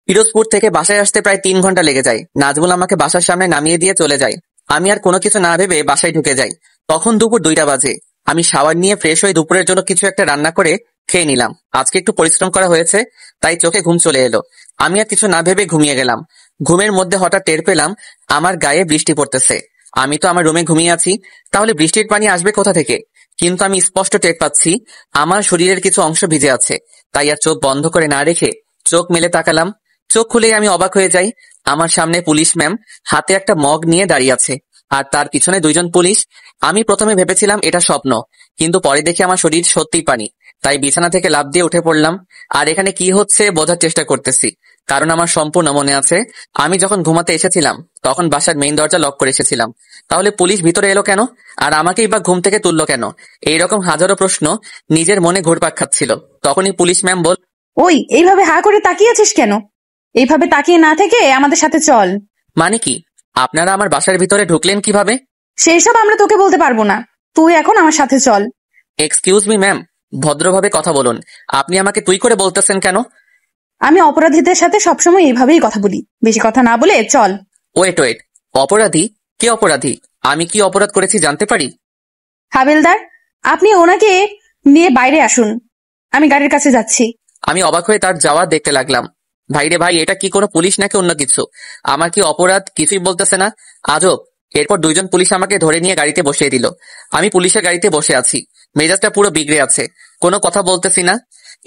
পিরোজপুর থেকে বাসায় আসতে প্রায় 3 ঘন্টা লেগে যায়। নাজমুল আমাকে বাসার সামনে নামিয়ে দিয়ে চলে যায়। আমি আর কোনো কিছু না ভেবে বাসায় ঢুকে যাই। তখন দুপুর 2টা বাজে। আমি শাওয়ার নিয়ে ফ্রেশ হয়ে দুপুরের জন্য কিছু একটা রান্না করে খেয়ে নিলাম। আজকে একটু পরিশ্রম করা হয়েছে, তাই চোখে ঘুম চলে এলো। আমি আর কিছু না ভেবে ঘুমিয়ে গেলাম। ঘুমের মধ্যে হঠাৎ টের পেলাম আমার গায়ে বৃষ্টি পড়তেছে। আমি তো আমার রুমে ঘুমিয়ে আছি, তাহলে বৃষ্টির পানি আসবে কোথা থেকে? কিন্তু আমি স্পষ্ট টের পাচ্ছি আমার শরীরের কিছু অংশ ভিজে আছে। তাই আর চোখ বন্ধ করে না রেখে চোখ মেলে তাকালাম। চোখ খুলেই আমি অবাক হয়ে যাই। আমার সামনে পুলিশ ম্যাম হাতে একটা মগ নিয়ে দাঁড়িয়ে আছে, আর তার পিছনে 2 জন পুলিশ। আমি প্রথমে ভেবেছিলাম এটা স্বপ্ন, কিন্তু পরে দেখি আমার শরীর সত্যিই পানি। তাই বিছানা থেকে লাফ দিয়ে উঠে পড়লাম। আর এখানে কি হচ্ছে বোঝার চেষ্টা করতেছি, কারণ আমার সম্পূর্ণ মনে আছে আমি যখন ঘুমাতে এসেছিলাম তখন বাসার মেইন দরজা লক করে এসেছিলাম। তাহলে পুলিশ ভিতরে এলো কেন, আর আমাকেই বা ঘুম থেকে তুললো কেন? এইরকম হাজারো প্রশ্ন নিজের মনে ঘুরপাক খাচ্ছিল। তখনই পুলিশ ম্যাম বল, ওই, এইভাবে হা করে তাকিয়ে আছিস কেন? এইভাবে তাকিয়ে না থেকে আমাদের সাথে চল। মানে কি? আপনারা আমার বাসার ভিতরে ঢুকলেন কিভাবে? সেই সব আমরা তোকে বলতে পারবো না, তুই এখন আমার সাথে চল। এক্সকিউজ মি ম্যাম, ভদ্রভাবে কথা বলুন। আপনি আমাকে তুই করে বলতেছেন কেন? আমি অপরাধীদের সাথে সবসময় এইভাবেই কথা বলি, বেশি কথা না বলে চল। ওয়েট ওয়েট, অপরাধী? কে অপরাধী? আমি কি অপরাধ করেছি জানতে পারি? হাবিলদার, আপনি ওনাকে নিয়ে বাইরে আসুন, আমি গাড়ির কাছে যাচ্ছি। আমি অবাক হয়ে তার যাওয়া দেখতে লাগলাম। ভাইরে ভাই, এটা কি কোনো পুলিশ নাকি অন্য কিছু? আমার কি অপরাধ কিছুই বলতেছে না, আজব। এরপর 2 জন পুলিশ আমাকে ধরে নিয়ে গাড়িতে বসিয়ে দিল। আমি পুলিশের গাড়িতে বসে আছি, মেজাজটা পুরো বিগড়ে আছে। কোনো কথা বলতেছি না,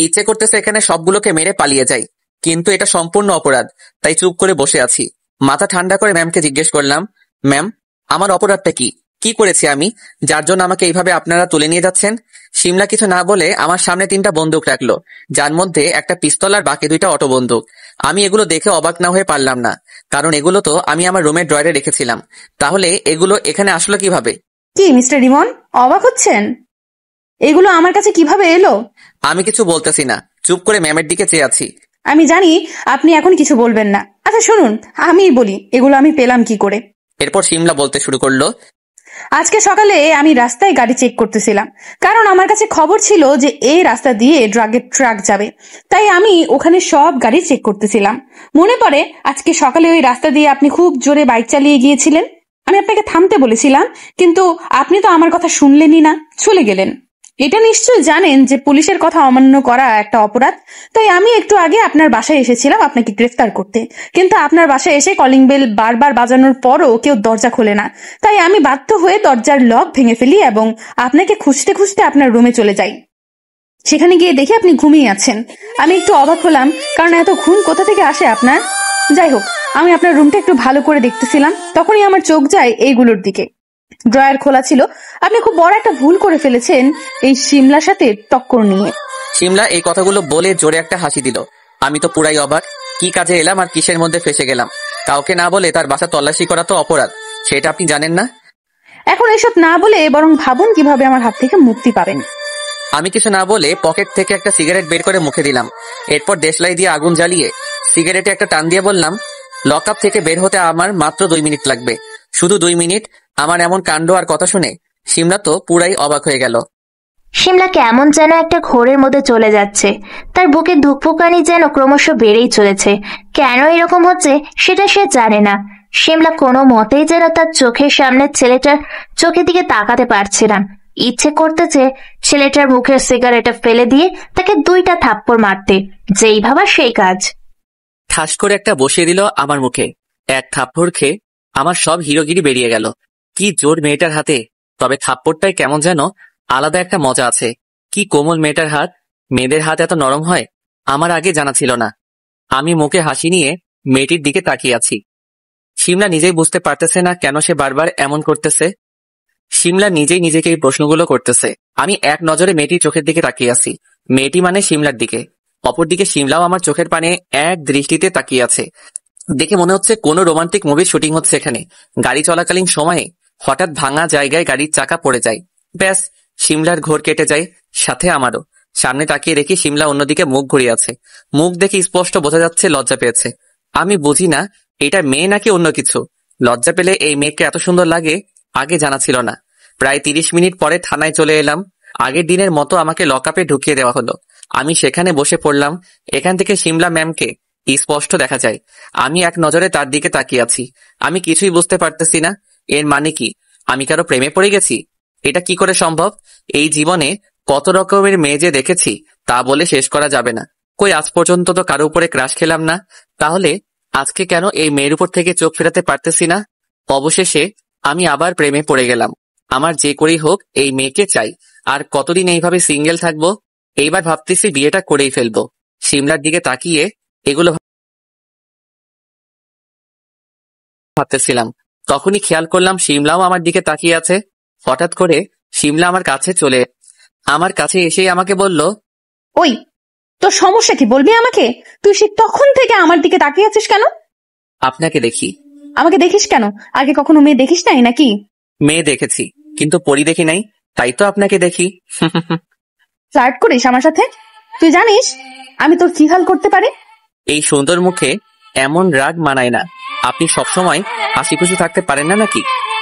ইচ্ছে করতেছে এখানে সবগুলোকে মেরে পালিয়ে যাই, কিন্তু এটা সম্পূর্ণ অপরাধ, তাই চুপ করে বসে আছি। মাথা ঠান্ডা করে ম্যামকে জিজ্ঞেস করলাম, ম্যাম, আমার অপরাধটা কি? কি করেছি আমি যার জন্য আমাকে এইভাবে আপনারা তুলে নিয়ে যাচ্ছেন? শিমলা কিছু না বলে আমার সামনে 3টা বন্দুক রাখলো, যার মধ্যে একটা পিস্তল আর বাকি 2টা অটো বন্দুক। আমি এগুলো দেখে অবাক না হয়ে পারলাম না, কারণ এগুলো তো আমি আমার রুমের ড্রয়ারে রেখেছিলাম। তাহলে এগুলো এখানে আসলো কিভাবে? কি মিস্টার রিমন, অবাক হচ্ছেন? এগুলো আমার কাছে কিভাবে এলো? আমি কিছু বলতেছি না, চুপ করে ম্যামের দিকে চেয়ে আছি। আমি জানি আপনি এখন কিছু বলবেন না। আচ্ছা শুনুন, আমিই বলি এগুলো আমি পেলাম কি করে। এরপর শিমলা বলতে শুরু করলো, আজকে সকালে আমি রাস্তায় গাড়ি চেক করতেছিলাম, কারণ আমার কাছে খবর ছিল যে এই রাস্তা দিয়ে ড্রাগের ট্রাক যাবে। তাই আমি ওখানে সব গাড়ি চেক করতেছিলাম। মনে পড়ে আজকে সকালে ওই রাস্তা দিয়ে আপনি খুব জোরে বাইক চালিয়ে গিয়েছিলেন। আমি আপনাকে থামতে বলেছিলাম, কিন্তু আপনি তো আমার কথা শুনলেনই না, চলে গেলেন। এটা নিশ্চয়ই জানেন যে পুলিশের কথা অমান্য করা একটা অপরাধ। তাই আমি একটু আগে আপনার বাসায় এসেছিলাম আপনাকে গ্রেফতার করতে, কিন্তু আপনার বাসায় এসে কলিং বেল বারবার বাজানোর পরও কেউ দরজা খোলে না। তাই আমি বাধ্য হয়ে দরজার লক ভেঙে ফেলি এবং আপনাকে খুঁজতে খুঁজতে আপনার রুমে চলে যাই। সেখানে গিয়ে দেখি আপনি ঘুমিয়ে আছেন। আমি একটু অবাক হলাম, কারণ এত ঘুম কোথা থেকে আসে আপনার। যাই হোক, আমি আপনার রুমটা একটু ভালো করে দেখতেছিলাম, তখনই আমার চোখ যায় এইগুলোর দিকে। ড্রয়ার খোলা ছিল। আপনি খুব বড় একটা ভুল করে ফেলেছেন এই শিমলার সাথে টক্কর নিয়ে। শিমলা এই কথাগুলো বলে জোরে একটা হাসি দিল। আমি তো পুরাই অবাক, কি কাজে এলাম আর কিসের মধ্যে ফেসে গেলাম? কাউকে না বলে তার বাসা তল্লাশি করা তো অপরাধ, সেটা আপনি জানেন না? এখন এসব না বলে বরং ভাবুন কিভাবে আমার হাত থেকে মুক্তি পাবেন। আমি কিছু না বলে পকেট থেকে একটা সিগারেট বের করে মুখে দিলাম। এরপর দেশলাই দিয়ে আগুন জ্বালিয়ে সিগারেটে একটা টান দিয়ে বললাম, লকআপ থেকে বের হতে আমার মাত্র 2 মিনিট লাগবে, শুধু 2 মিনিট। আমার এমন কাণ্ড আর কথা শুনে শিমলা তো পুরাই অবাক হয়ে গেল। শিমলা কেমন যেন একটা ঘোরের মধ্যে চলে যাচ্ছে। তার বুকে ধুকপুকানি যেন ক্রমশ বেড়েই চলেছে। কেন এরকম হচ্ছে সেটা সে জানে না। শিমলা কোনো মতেই যেন তার চোখের সামনে ছেলেটার চোখের দিকে তাকাতে পারছে না। ইচ্ছে করতেছে ছেলেটার মুখের সিগারেটটা ফেলে দিয়ে তাকে 2টা থাপ্পড় মারতে, যেই ভাবা সেই কাজ। ঠাস করে একটা বসিয়ে দিল আমার মুখে। এক থাপ্পড় খেয়ে আমার সব হিরোগিরি বেরিয়ে গেল। কি জোর মেয়েটার হাতে, তবে থাপ্পড়টায় কেমন যেন আলাদা একটা মজা আছে। কি কোমল মেয়েটার হাত। মেয়েদের হাত এত নরম হয়, আমার আগে জানা ছিল না। আমি মুখে হাসি নিয়ে মেয়েটির দিকে তাকিয়ে আছি। শিমলা নিজেই বুঝতে পারতেছে না কেন সে বারবার এমন করতেছে। শিমলা নিজেই নিজেকে এই প্রশ্নগুলো করতেছে। আমি এক নজরে মেয়েটির চোখের দিকে তাকিয়ে আছি। মেয়েটি মানে শিমলার দিকে। অপরদিকে শিমলাও আমার চোখের পানে এক দৃষ্টিতে তাকিয়ে আছে। দেখে মনে হচ্ছে কোনো রোমান্টিক মুভির শুটিং হচ্ছে এখানে। গাড়ি চলাকালীন সময়ে হঠাৎ ভাঙা জায়গায় গাড়ির চাকা পড়ে যায়। ব্যাস, শিমলার ঘোর কেটে যায়, সাথে আমারও। সামনে তাকিয়ে দেখি শিমলা অন্যদিকে মুখ ঘুরিয়ে আছে। মুখ দেখে স্পষ্ট বোঝা যাচ্ছে লজ্জা পেয়েছে। আমি বুঝি না এটা মেয়ে নাকি অন্য কিছু। লজ্জা পেলে এই মেয়েকে এত সুন্দর লাগে আগে জানা ছিল না। প্রায় 30 মিনিট পরে থানায় চলে এলাম। আগের দিনের মতো আমাকে লকআপে ঢুকিয়ে দেওয়া হলো। আমি সেখানে বসে পড়লাম। এখান থেকে শিমলা ম্যামকে স্পষ্ট দেখা যায়। আমি এক নজরে তার দিকে তাকিয়ে আছি। আমি কিছুই বুঝতে পারতেছি না। এর মানে কি আমি কারো প্রেমে পড়ে গেছি? এটা কি করে সম্ভব? এই জীবনে কত রকমের মেয়ে যে দেখেছি তা বলে শেষ করা যাবে না। কই আজ পর্যন্ত তো কারো উপরে ক্রাশ খেলাম না, তাহলে আজকে কেন এই মেয়ের উপর থেকে চোখ ফেরাতে পারতেছি না? অবশেষে আমি আবার প্রেমে পড়ে গেলাম। আমার যে করেই হোক এই মেয়েকে চাই। আর কতদিন এইভাবে সিঙ্গেল থাকবো? এইবার ভাবতেছি বিয়েটা করেই ফেলবো। শিমলার দিকে তাকিয়ে এগুলো ভাবতেছিলাম, তখনই খেয়াল করলাম শিমলাও আমার দিকে তাকিয়ে আছে। হঠাৎ করে শিমলা আমার কাছে এসেই আমাকে বলল, ওই, তোর সমস্যা কি বলবি আমাকে? তুই সে তখন থেকে আমার দিকে তাকিয়ে আছিস কেন? আপনাকে দেখি। আমাকে দেখিস কেন? আগে কখনো মেয়ে দেখিস নাই নাকি? মেয়ে দেখেছি, কিন্তু পরি দেখি নাই, তাই তো আপনাকে দেখি। ফ্লার্ট করিস আমার সাথে? তুই জানিস আমি তোর কি হাল করতে পারি? এই সুন্দর মুখে এমন রাগ মানায় না। আপনি সবসময় হাসি খুশি থাকতে পারেন না নাকি?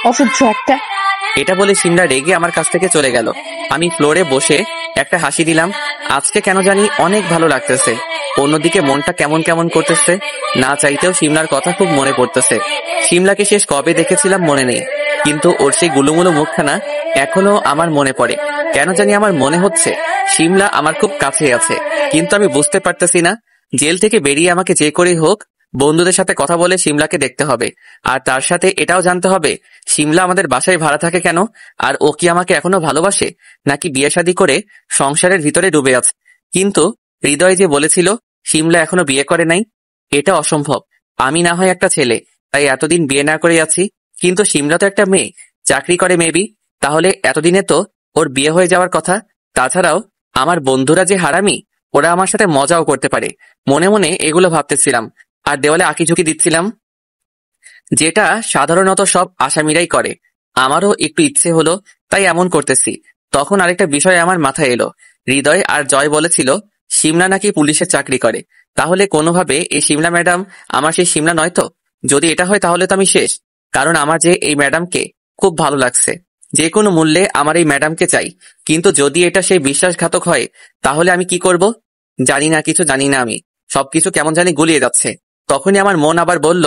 অসহ্য একটা। এটা বলে শিমলা রেগে আমার কাছ থেকে চলে গেল। আমি ফ্লোরে বসে একটা হাসি দিলাম। আজকে কেন জানি অনেক ভালো লাগতেছে। অন্যদিকে মনটা কেমন কেমন করতেছে। না চাইতেও শিমলার কথা খুব মনে পড়তেছে। শিমলাকে শেষ কবে দেখেছিলাম মনে নেই, কিন্তু ওর সেই গুলুমুলু মুখখানা এখনো আমার মনে পড়ে। কেন জানি আমার মনে হচ্ছে শিমলা আমার খুব কাছে আছে, কিন্তু আমি বুঝতে পারতেছি না। জেল থেকে বেরিয়ে আমাকে যে করেই হোক বন্ধুদের সাথে কথা বলে শিমলাকে দেখতে হবে। আর তার সাথে এটাও জানতে হবে শিমলা আমাদের বাসায় ভাড়া থাকে কেন, আর ও কি আমাকে এখনো ভালোবাসে নাকি বিয়ে শাদী করে সংসারের ভিতরে ডুবে আছে। কিন্তু হৃদয় যে বলেছিল শিমলা এখনো বিয়ে করে নাই, এটা অসম্ভব। আমি না হয় একটা ছেলে, তাই এতদিন বিয়ে না করে আছি, কিন্তু শিমলা তো একটা মেয়ে, চাকরি করে মেবি। তাহলে এতদিনে তো ওর বিয়ে হয়ে যাওয়ার কথা। তাছাড়াও আমার বন্ধুরা যে হারামি, ওরা আমার সাথে মজাও করতে পারে। মনে মনে এগুলো ভাবতেছিলাম আর দেওয়ালে আঁকিঝুঁকি দিচ্ছিলাম, যেটা সাধারণত সব আসামিরাই করে। আমারও একটু ইচ্ছে হলো, তাই এমন করতেছি। তখন আরেকটা বিষয় আমার মাথায় এলো। হৃদয় আর জয় বলেছিল শিমলা নাকি পুলিশের চাকরি করে। তাহলে কোনোভাবে এই শিমলা ম্যাডাম আমার সেই শিমলা নয় তো? যদি এটা হয় তাহলে তো আমি শেষ। কারণ আমার যে এই ম্যাডামকে খুব ভালো লাগছে, যে কোনো মূল্যে আমার এই ম্যাডামকে চাই। কিন্তু যদি এটা সেই বিশ্বাসঘাতক হয় তাহলে আমি কি করব? জানি না, কিছু জানি না। আমি সবকিছু কেমন জানি গুলিয়ে যাচ্ছে। তখনই আমার মন আবার বলল,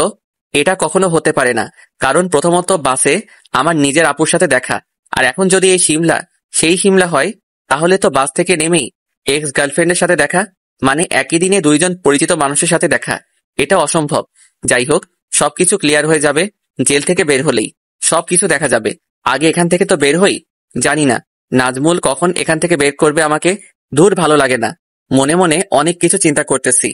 এটা কখনো হতে পারে না। কারণ প্রথমত বাসে আমার নিজের আপুর সাথে দেখা, আর এখন যদি এই শিমলা সেই শিমলা হয় তাহলে তো বাস থেকে নেমেই এক্স গার্লফ্রেন্ডের সাথে দেখা, মানে একই দিনে দুইজন পরিচিত মানুষের সাথে দেখা। এটা অসম্ভব। যাই হোক, সবকিছু ক্লিয়ার হয়ে যাবে জেল থেকে বের হলেই। সবকিছু দেখা যাবে। আগে এখান থেকে তো বের হই। জানি না নাজমুল কখন এখান থেকে বের করবে আমাকে। দূর, ভালো লাগে না। মনে মনে অনেক কিছু চিন্তা করতেছি।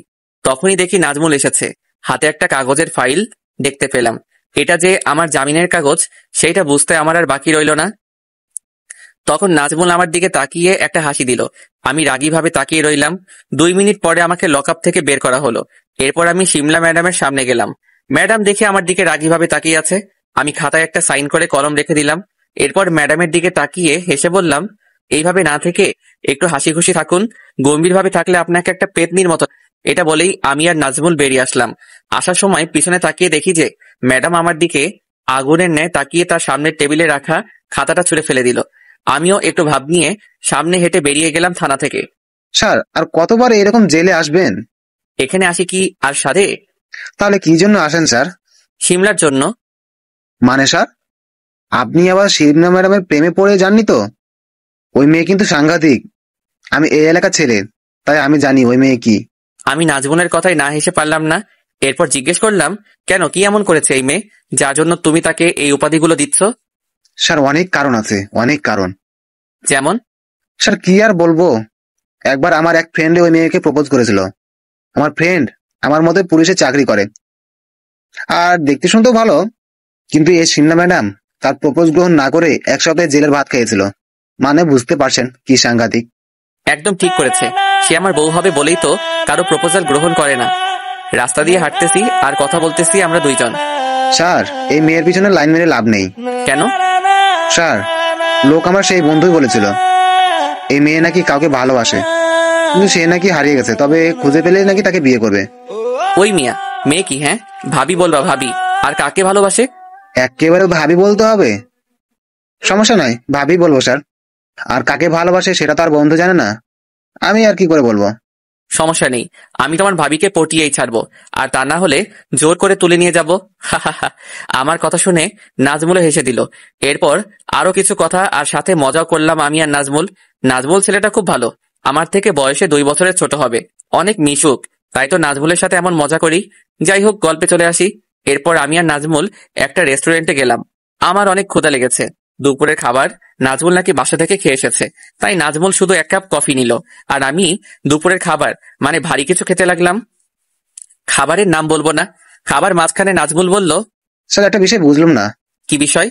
তখনই দেখি নাজমুল এসেছে। হাতে একটা কাগজের ফাইল দেখতে পেলাম। এটা যে আমার জামিনের কাগজ সেইটা বুঝতে আমার আর বাকি রইল না। তখন নাজমুল আমার দিকে তাকিয়ে একটা হাসি দিল। আমি রাগীভাবে তাকিয়ে রইলাম। 2 মিনিট পরে আমাকে লকআপ থেকে বের করা হলো। এরপর আমি শিমলা ম্যাডামের সামনে গেলাম। ম্যাডাম দেখে আমার দিকে রাগীভাবে তাকিয়ে আছে। আমি খাতায় একটা সাইন করে কলম রেখে দিলাম। এরপর ম্যাডামের দিকে তাকিয়ে হেসে বললাম, এইভাবে না থেকে একটু হাসি খুশি থাকুন। গম্ভীরভাবে থাকলে আপনাকে একটা পেতনির মতো। এটা বলেই আমি আর নাজমুল বেরিয়ে আসলাম। আসার সময় পিছনে তাকিয়ে দেখি যে ম্যাডাম আমার দিকে আগুনের ন্যায় তাকিয়ে তার সামনের টেবিলে রাখা খাতাটা ছুঁড়ে ফেলে দিল। আমিও একটু ভাব নিয়ে সামনে হেঁটে বেরিয়ে গেলাম থানা থেকে। স্যার, আর কতবার এরকম জেলে আসবেন? এখানে আসি কি আর সাধে? তাহলে কি জন্য আসেন স্যার? শিমলার জন্য। মানে স্যার, আপনি আবার শিবনা ম্যাডামের প্রেমে পড়ে যাননি তো? ওই মেয়ে কিন্তু সাংঘাতিক। আমি এই এলাকার ছেলে, তাই আমি জানি ওই মেয়ে কি। আমি নাজমুলের কথায় না হেসে পারলাম না। এরপর জিজ্ঞেস করলাম, কেন, কি এমন করেছে এই মেয়ে যার জন্য তুমি তাকে এই উপাধিগুলো দিচ্ছ? স্যার অনেক কারণ আছে, অনেক কারণ। যেমন? স্যার কি আর বলবো, একবার আমার এক ফ্রেন্ড ওই মেয়েকে প্রপোজ করেছিল। আমার ফ্রেন্ড আমার মতো পুলিশে চাকরি করে আর দেখতে শুনতেও ভালো, কিন্তু এই সিমলা ম্যাডাম তার প্রপোজ গ্রহণ না করে 1 সপ্তাহে জেলের ভাত খেয়েছিল। মানে বুঝতে পারছেন কি সাংঘাতিক। একদম ঠিক করেছে। সে আমার বউ হবে বলেই তো কারো প্রপোজাল গ্রহণ করে না। রাস্তা দিয়ে হাঁটতেছি আর কথা বলতেছি আমরা দুইজন। স্যার এই মেয়ের পিছনে লাইন মেরে লাভ নেই। কেন? স্যার লোক আমার সেই বন্ধুই বলেছিল এই মেয়ে নাকি কাউকে ভালোবাসে, কিন্তু সে নাকি হারিয়ে গেছে, তবে খুঁজে পেলে নাকি তাকে বিয়ে করবে। ওই মিয়া, মেয়ে কি? হ্যাঁ ভাবি বলবা ভাবি। আর কাকে ভালোবাসে? একেবারে ভাবি বলতে হবে? সমস্যা নাই, ভাবি বলবো স্যার। আর কাকে ভালোবাসে সেটা তো আর বন্ধু জানে না, আমি আর কি করে বলবো। সমস্যা নেই, আমি তোমার ভাবিকে পটিয়েই ছাড়বো, আর তা না হলে জোর করে তুলে নিয়ে যাব। আমার কথা শুনে নাজমুল হেসে দিল। এরপর আরো কিছু কথা আর সাথে মজাও করলাম আমি আর নাজমুল। নাজমুল ছেলেটা খুব ভালো, আমার থেকে বয়সে 2 বছরের ছোট হবে, অনেক মিশুক, তাই তো নাজমুলের সাথে এমন মজা করি। যাই হোক, গল্পে চলে আসি। এরপর আমি আর নাজমুল একটা রেস্টুরেন্টে গেলাম। আমার অনেক ক্ষুধা লেগেছে। দুপুরের খাবার নাজমুল নাকি বাসা থেকে খেয়ে এসেছে, তাই নাজমুল শুধু 1 কাপ কফি নিল, আর আমি দুপুরের খাবার মানে ভারী কিছু খেতে লাগলাম। খাবারের নাম বলবো না। খাবার মাঝখানে নাজমুল বলল, স্যার একটা বিষয় বুঝলাম না। কি বিষয়?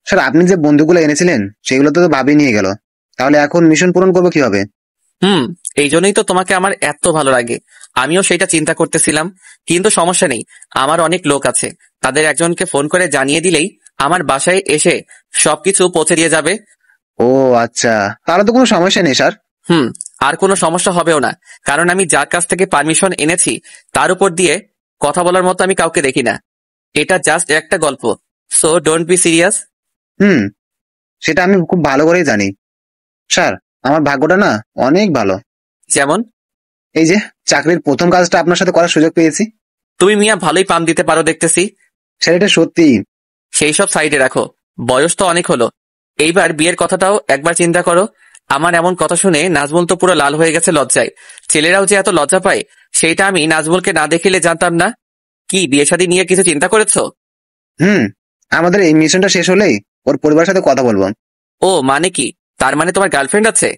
স্যার আপনি যে বন্ধুগুলো এনেছিলেন সেগুলো তো ভাবি নিয়ে গেল, তাহলে এখন মিশন পূরণ করবো কিভাবে? এই জন্যই তো তোমাকে আমার এত ভালো লাগে। আমিও সেটা চিন্তা করতেছিলাম, কিন্তু সমস্যা নেই, আমার অনেক লোক আছে, তাদের একজনকে ফোন করে জানিয়ে দিলেই আমার বাসায় এসে সবকিছু পৌঁছে দিয়ে যাবে। ও আচ্ছা, তাহলে তো কোনো সমস্যা নেই স্যার। আর কোনো সমস্যা হবেও না, কারণ আমি যার কাছ থেকে পারমিশন এনেছি তার উপর দিয়ে কথা বলার মতো আমি কাউকে দেখি না। এটা জাস্ট একটা গল্প, সো ডোন্ট বি সিরিয়াস। সেটা আমি খুব ভালো করেই জানি স্যার, আমার ভাগ্যটা না অনেক ভালো। যেমন? এই যে চাকরির প্রথম কাজটা আপনার সাথে করার সুযোগ পেয়েছি। তুমি মিয়া ভালোই পাম দিতে পারো দেখতেছি। স্যার এটা সত্যি। সেই সব সাইডে রাখো, বয়স তো অনেক হলো, এইবার বিয়ের কথাটাও একবার চিন্তা করো। আমার এমন কথা শুনে নাজমুল তো পুরো লাল হয়ে গেছে লজ্জায়। ছেলেরাও যে এত লজ্জা পায় সেইটা আমি নাজমুলকে না দেখিলে জানতাম না। কি বিয়ে শাদী নিয়ে কিছু চিন্তা করেছো? আমাদের এই মিশনটা শেষ হলেই ওর পরিবারের সাথে কথা বলবো। ও মানে কি, তার মানে তোমার গার্লফ্রেন্ড আছে?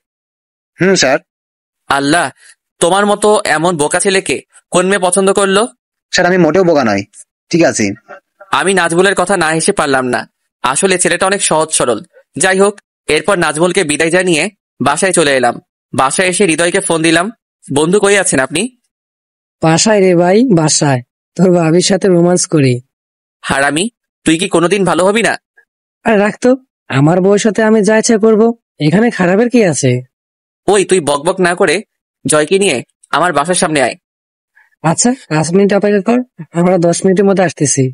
স্যার। আল্লাহ, তোমার মতো এমন বোকা ছেলেকে কোন মেয়ে পছন্দ করলো? স্যার আমি মোটেও বোকা নয়, ঠিক আছে। আমি নাজমুলের কথা না হেসে পারলাম না, আসলে ছেলেটা অনেক সহজ সরল। যাই হোক, এরপর নাজমুলকে বিদায় জানিয়ে বাসায় চলে এলাম। বাসায় এসে হৃদয়কে ফোন দিলাম, বন্ধু কই আছেন আপনি? বাসায় রে ভাই, বাসায় তোর ভাবির সাথে রোমান্স করি। হারামি, তুই কি কোনোদিন ভালো হবি না? আর রাখতো, আমার বউয়ের সাথে আমি যা ইচ্ছা করবো, এখানে খারাপের কি আছে? ওই তুই বকবক না করে জয়কে নিয়ে আমার বাসার সামনে আয়। আচ্ছা 5 মিনিট অপেক্ষা কর, আমরা 10 মিনিটের মধ্যে আসতেছি।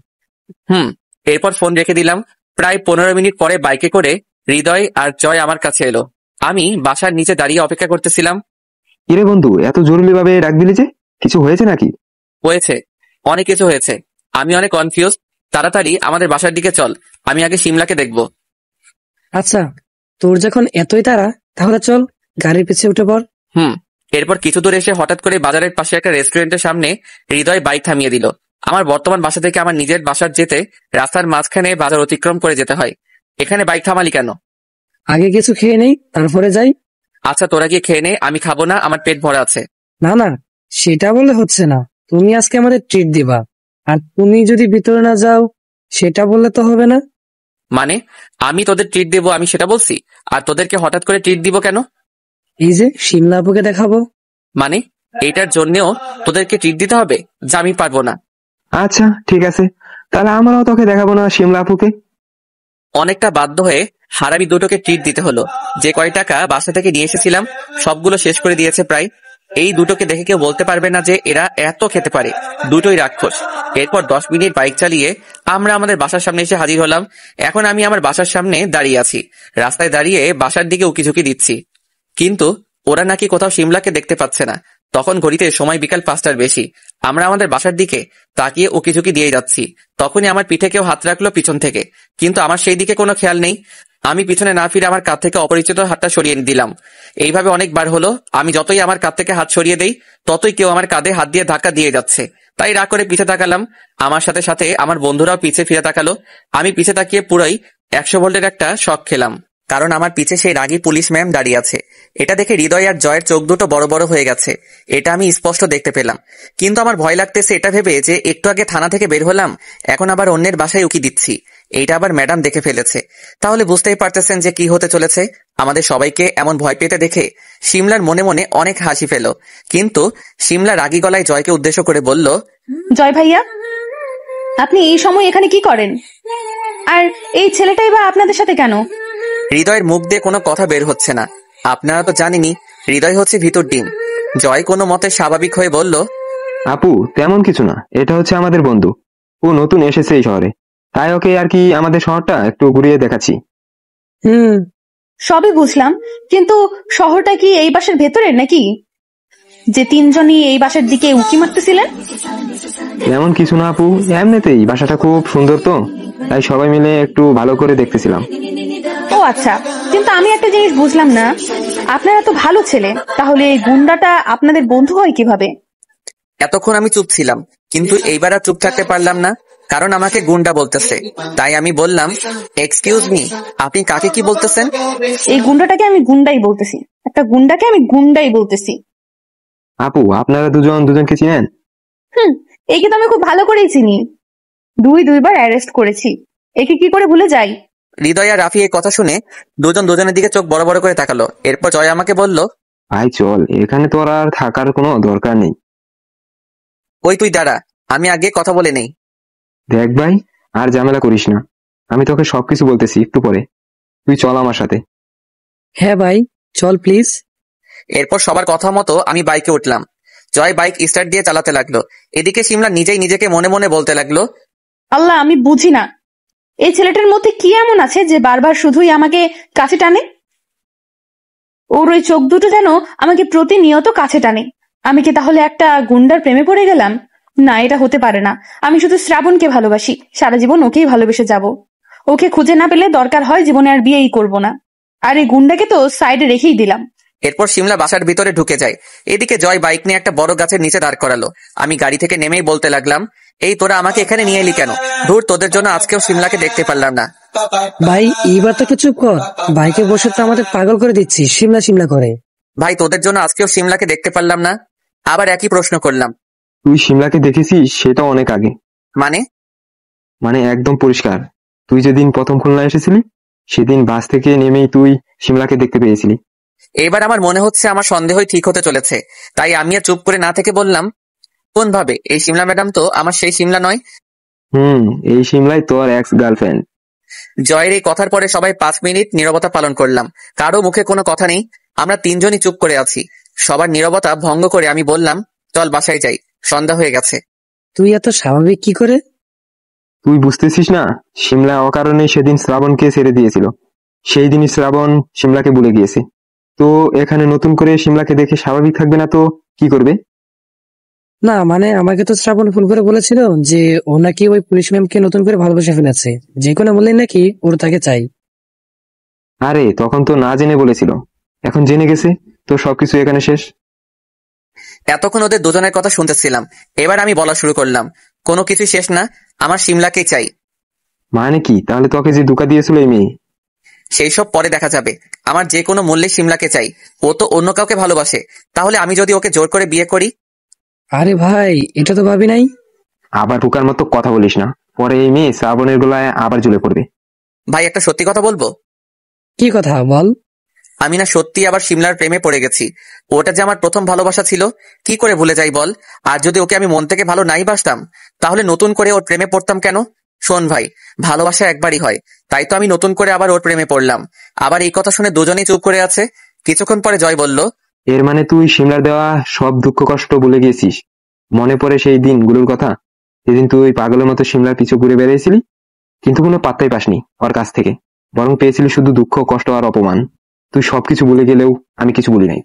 এরপর ফোন রেখে দিলাম। প্রায় 15 মিনিট পরে বাইকে করে হৃদয় আর জয় আমার কাছে এলো। আমি বাসার নিচে দাঁড়িয়ে অপেক্ষা করতেছিলাম। কিরে বন্ধু, এত জরুরি ভাবে ডাক দিলি যে, কিছু হয়েছে নাকি? হয়েছে, অনেক কিছু হয়েছে। আমি অনেক কনফিউজ। তাড়াতাড়ি আমাদের বাসার দিকে চল, আমি আগে শিমলাকে দেখব। আচ্ছা তোর যখন এতই তাড়া, তাহলে চল গাড়ির পিছে উঠে পড়। এরপর কিছু দূর এসে হঠাৎ করে বাজারের পাশে একটা রেস্টুরেন্টের সামনে হৃদয় বাইক থামিয়ে দিল। আমার বর্তমান বাসা থেকে আমার নিজের বাসার যেতে রাস্তার মাঝখানে বাজার অতিক্রম করে যেতে হয়। এখানে বাইক থামালি কেন? আগে কিছু খেয়ে নেই, তারপরে যাই। আচ্ছা তোরা গিয়ে খেয়ে নে, আমি খাবো না, আমার পেট ভরা আছে। না না, সেটা বলে হচ্ছে না, তুমি আজকে আমাদের ট্রিট দিবা, আর তুমি যদি ভিতরে না যাও সেটা বললে তো হবে না। মানে আমি তোদের ট্রিট দেবো আমি সেটা বলছি, আর তোদেরকে হঠাৎ করে ট্রিট দিব কেন? এই যে শিমলা আপুকে দেখাবো। মানে এটার জন্যেও তোদেরকে ট্রিট দিতে হবে? যা, আমি পারবো না। আচ্ছা ঠিক আছে, তাহলে আমরাও তোকে দেখাবো না শিমলা আপুকে। অনেকটা বাধ্য হয়ে হারামি দুটোকে ট্রিট দিতে হলো। যে কয় টাকা বাসা থেকে নিয়ে এসেছিলাম সবগুলো শেষ করে দিয়েছে প্রায়। এই দুটোকে দেখে কেউ বলতে পারবে না যে এরা এত খেতে পারে, দুটোই রাক্ষস। এরপর 10 মিনিট বাইক চালিয়ে আমরা আমাদের বাসার সামনে এসে হাজির হলাম। এখন আমি আমার বাসার সামনে দাঁড়িয়ে আছি, রাস্তায় দাঁড়িয়ে বাসার দিকে উকিঝুঁকি দিচ্ছি, কিন্তু ওরা নাকি কোথাও শিমলাকে দেখতে পাচ্ছে না। তখন ঘড়িতে সময় বিকাল 5টার বেশি। আমরা আমাদের বাসার দিকে তাকিয়ে উকিঝুঁকি দিয়ে যাচ্ছি, তখনই আমার পিঠে কেউ হাত রাখলো পিছন থেকে, কিন্তু আমার সেই দিকে কোনো খেয়াল নেই। আমি পিছনে না ফিরে আমার কাঁধ থেকে অপরিচিত হাতটা সরিয়ে দিলাম। এইভাবে অনেকবার হলো। আমি যতই আমার কাঁধ থেকে হাত সরিয়ে দেই ততই কেউ আমার কাঁধে হাত দিয়ে ধাক্কা দিয়ে যাচ্ছে। তাই রাগ করে পিছে তাকালাম। আমার সাথে সাথে আমার বন্ধুরাও পিছে ফিরে তাকালো। আমি পিছে তাকিয়ে পুরোই 100 ভোল্টের একটা শক খেলাম, কারণ আমার পিছে সেই রাগী পুলিশ ম্যাম দাঁড়িয়ে আছে। এটা দেখে হৃদয় আর জয়ের চোখ দুটো বড় বড় হয়ে গেছে। এটা আমি স্পষ্ট দেখতে পেলাম। কিন্তু আমার ভয় লাগতেছে এটা ভেবে যে একটু আগে থানা থেকে বের হলাম, এখন আবার অন্যের বাসায় উকি দিচ্ছি। এইটা আবার ম্যাডাম দেখে ফেলেছে, তাহলে বুঝতেই পারতেছেন যে কি হতে চলেছে। আমাদের সবাইকে এমন ভয় পেতে দেখে শিমলার মনে মনে অনেক হাসি পেল, কিন্তু শিমলা রাগী গলায় জয়কে উদ্দেশ্য করে বলল, জয় ভাইয়া, আপনি এই সময় এখানে কি করেন? আর এই ছেলেটাই বা আপনাদের সাথে কেন? হৃদয়ের মুখ দিয়ে কোনো কথা বের হচ্ছে না। আপনারা তো জানেনই, হৃদয় হচ্ছে ভিতর ডিম। জয় কোনো মতে স্বাভাবিক হয়ে বলল, আপু, তেমন কিছু না, এটা হচ্ছে আমাদের বন্ধু। ও নতুন এসেছে এই শহরে, তাই ওকে আর কি আমাদের শহরটা একটু ঘুরিয়ে দেখাচ্ছি। হুম। সবই বুঝলাম, কিন্তু শহরটা কি এই বাসার ভেতরে নাকি? যে তিনজনই এই বাসার দিকে উঁকি মারতেছিলেন? তেমন কিছু না আপু, এমনিতেই বাসাটা খুব সুন্দর তো, তাই সবাই মিলে একটু ভালো করে দেখতেছিলাম। ও আচ্ছা, কিন্তু আমি একটা জিনিস বুঝলাম না, আপনারা তো ভালো ছেলে, তাহলে এই গুন্ডাটা আপনাদের বন্ধু হয় কিভাবে? এতক্ষণ আমি চুপ ছিলাম, কিন্তু এইবার আর চুপ থাকতে পারলাম না, কারণ আমাকে গুন্ডা বলতেছে। তাই আমি বললাম, এক্সকিউজ মি, আপনি কাকে কি বলতেছেন? এই গুন্ডাটাকে আমি গুন্ডাই বলতেছি, একটা গুন্ডাকে আমি গুন্ডাই বলতেছি। আপু, আপনারা দুজন দুজনকে চিনেন? একে তো আমি খুব ভালো করেই চিনি, দুইবার অ্যারেস্ট করেছি, একে কি করে ভুলে যাই? হৃদয় আর রাফি এই কথা শুনে দুজন দুজনের দিকে চোখ বড় বড় করে তাকালো। এরপর জয় আমাকে বলল, ভাই চল, এখানে তো আর থাকার কোনো দরকার নেই। ওই তুই দাঁড়া, আমি আগে কথা বলে নেই। দেখ ভাই, আর ঝামেলা করিস না, আমি তোকে সবকিছু বলতেছি একটু পরে। তুই চল আমার সাথে। হ্যাঁ ভাই, চল প্লিজ। এরপর সবার কথা মতো আমি বাইকে উঠলাম। জয় বাইক স্টার্ট দিয়ে চালাতে লাগলো। এদিকে শিমলা নিজেই নিজেকে মনে মনে বলতে লাগলো, আল্লাহ, আমি বুঝি না এই ছেলেটার মধ্যে কি এমন আছে যে বারবার শুধুই আমাকে কাছে টানে। ওর ওই চোখ দুটো যেন আমাকে প্রতিনিয়ত কাছে টানে। আমি কি তাহলে একটা গুন্ডার প্রেমে পড়ে গেলাম? না, এটা হতে পারে না। আমি শুধু শ্রাবণকে ভালোবাসি, সারা জীবন ওকেই ভালোবেসে যাব। ওকে খুঁজে না পেলে দরকার হয় জীবনে আর বিয়েই করব না। আর এই গুন্ডাকে তো সাইডে রেখেই দিলাম। এরপর শিমলা বাসার ভিতরে ঢুকে যায়। এদিকে জয় বাইক নিয়ে একটা বড় গাছের নিচে দাঁড় করালো। আমি গাড়ি থেকে নেমেই বলতে লাগলাম, এই তোরা আমাকে এখানে নিয়ে এলি কেন? ধুর, তোদের জন্য আজকেও শিমলাকে দেখতে পারলাম না। ভাই এইবার তো চুপ কর, বাইকে বসে তো আমাদের পাগল করে দিচ্ছিস শিমলা শিমলা করে। ভাই, তোদের জন্য আজকেও শিমলাকে দেখতে পারলাম না। আবার একই প্রশ্ন করলাম। তুই শিমলাকে দেখেছিস সেটা অনেক আগে। মানে একদম পরিষ্কার। তুই যেদিন প্রথম খুলনা এসেছিলি, সেদিন বাস থেকে নেমেই তুই শিমলাকে দেখতে পেয়েছিলি। এবার আমার মনে হচ্ছে আমার সন্দেহই ঠিক হতে চলেছে। তাই আমি আর চুপ করে না থেকে বললাম, কোন ভাবে? এই শিমলা ম্যাডাম তো আমার সেই শিমলা নয়। এই শিমলাই তোর এক্স গার্লফ্রেন্ড। জয়ের এই কথার পরে সবাই 5 মিনিট নীরবতা পালন করলাম। কারো মুখে কোনো কথা নেই, আমরা তিনজনই চুপ করে আছি। সবার নীরবতা ভঙ্গ করে আমি বললাম, চল বাসায় যাই, সন্ধ্যা হয়ে গেছে। তুই এত স্বাভাবিক কি করে? তুই বুঝতেছিস না, শিমলা অকারণে সেদিন শ্রাবণকে ছেড়ে দিয়েছিল। সেই দিনই শ্রাবণ শিমলাকে ভুলে গিয়েছে। তো এখানে নতুন করে শিমলাকে দেখে স্বাভাবিক থাকবে না তো কি করবে? না মানে আমাকে তো শ্রাবণ ফোন করে বলেছিল যে ও নাকি ওই পুলিশ ম্যামকে নতুন করে ভালোবেসে ফেলেছে, যে কোনো বললেই নাকি ওর তাকে চাই। আরে তখন তো না জেনে বলেছিল, এখন জেনে গেছে, তো সবকিছু এখানে শেষ। এতক্ষণ ওদের দুজনের কথা শুনতেছিলাম, এবার আমি বলা শুরু করলাম, কোনো কিছু শেষ না, আমার শিমলাকেই চাই। মানে কি? তাহলে তোকে যে ধোঁকা দিয়েছিল এই মেয়ে? সেই সব পরে দেখা যাবে। আমার যে কোনো মূল্যে শিমলাকে চাই। ও তো অন্য কাউকে ভালোবাসে, তাহলে আমি যদি ওকে জোর করে বিয়ে করি? আরে ভাই, এটা তো ভাবি নাই। আবার বোকার মতো কথা বলিস না, পরে এই মেয়ে শ্রাবণের গলায় আবার ঝুলে পড়বে। ভাই, একটা সত্যি কথা বলবো? কি কথা বল। আমি না সত্যি আবার শিমলার প্রেমে পড়ে গেছি। ওটা যে আমার প্রথম ভালোবাসা ছিল, কি করে ভুলে যাই বল? আর যদি ওকে আমি মন থেকে ভালো নাই বাসতাম, তাহলে নতুন করে ওর প্রেমে পড়তাম কেন? শোন ভাই, ভালোবাসা একবারই হয়, তাই তো আমি নতুন করে আবার ওর প্রেমে পড়লাম। আবার এই কথা শুনে দুজনেই চুপ করে আছে। কিছুক্ষণ পরে জয় বলল, এর মানে তুই শিমলার দেওয়া সব দুঃখ কষ্ট ভুলে গিয়েছিস? মনে পড়ে সেই দিনগুলোর কথা, যেদিন তুই পাগলের মতো শিমলার পিছু ঘুরে বেরিয়েছিলি, কিন্তু কোনো পাত্তাই পাসনি ওর কাছ থেকে, বরং পেয়েছিলি শুধু দুঃখ, কষ্ট আর অপমান। তুই সবকিছু ভুলে গেলেও আমি কিছু বলি নাই।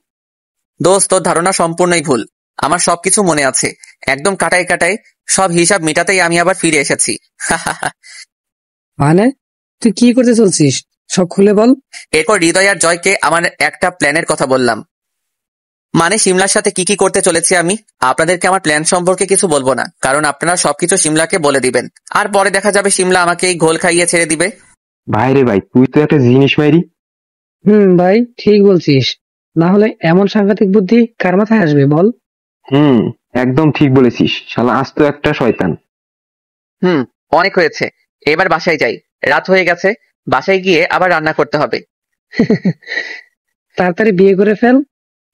দোস্ত, তোর ধারণা সম্পূর্ণই ভুল। আমার সবকিছু মনে আছে, একদম কাটায় কাটায় সব হিসাব মেটাতেই আমি আবার ফিরে এসেছি। মানে তুই কি করতে চলছিস, সব খুলে বল। এরপর হৃদয় আর জয়কে আমার একটা প্ল্যানের কথা বললাম। মানে সিমলার সাথে কি কি করতে চলেছি আমি আপনাদেরকে আমার প্ল্যান সম্পর্কে কিছু বলবো না, কারণ আপনারা সবকিছু সিমলাকে বলে দিবেন, আর পরে দেখা যাবে সিমলা আমাকে এই ঘোল খাইয়ে ছেড়ে দিবে। ভাই রে ভাই, তুই তো একটা জিনিস মাইরি। ভাই ঠিক বলছিস। না হলে এমন সাংঘাতিক বুদ্ধি কার মাথায় আসবে বল? হুম, একদম ঠিক বলেছিস, শালা আজ তো একটা শয়তান। অনেক হয়েছে, এবার বাসায় যাই, রাত হয়ে গেছে। বাসায় গিয়ে আবার রান্না করতে হবে। তাড়াতাড়ি বিয়ে করে ফেল,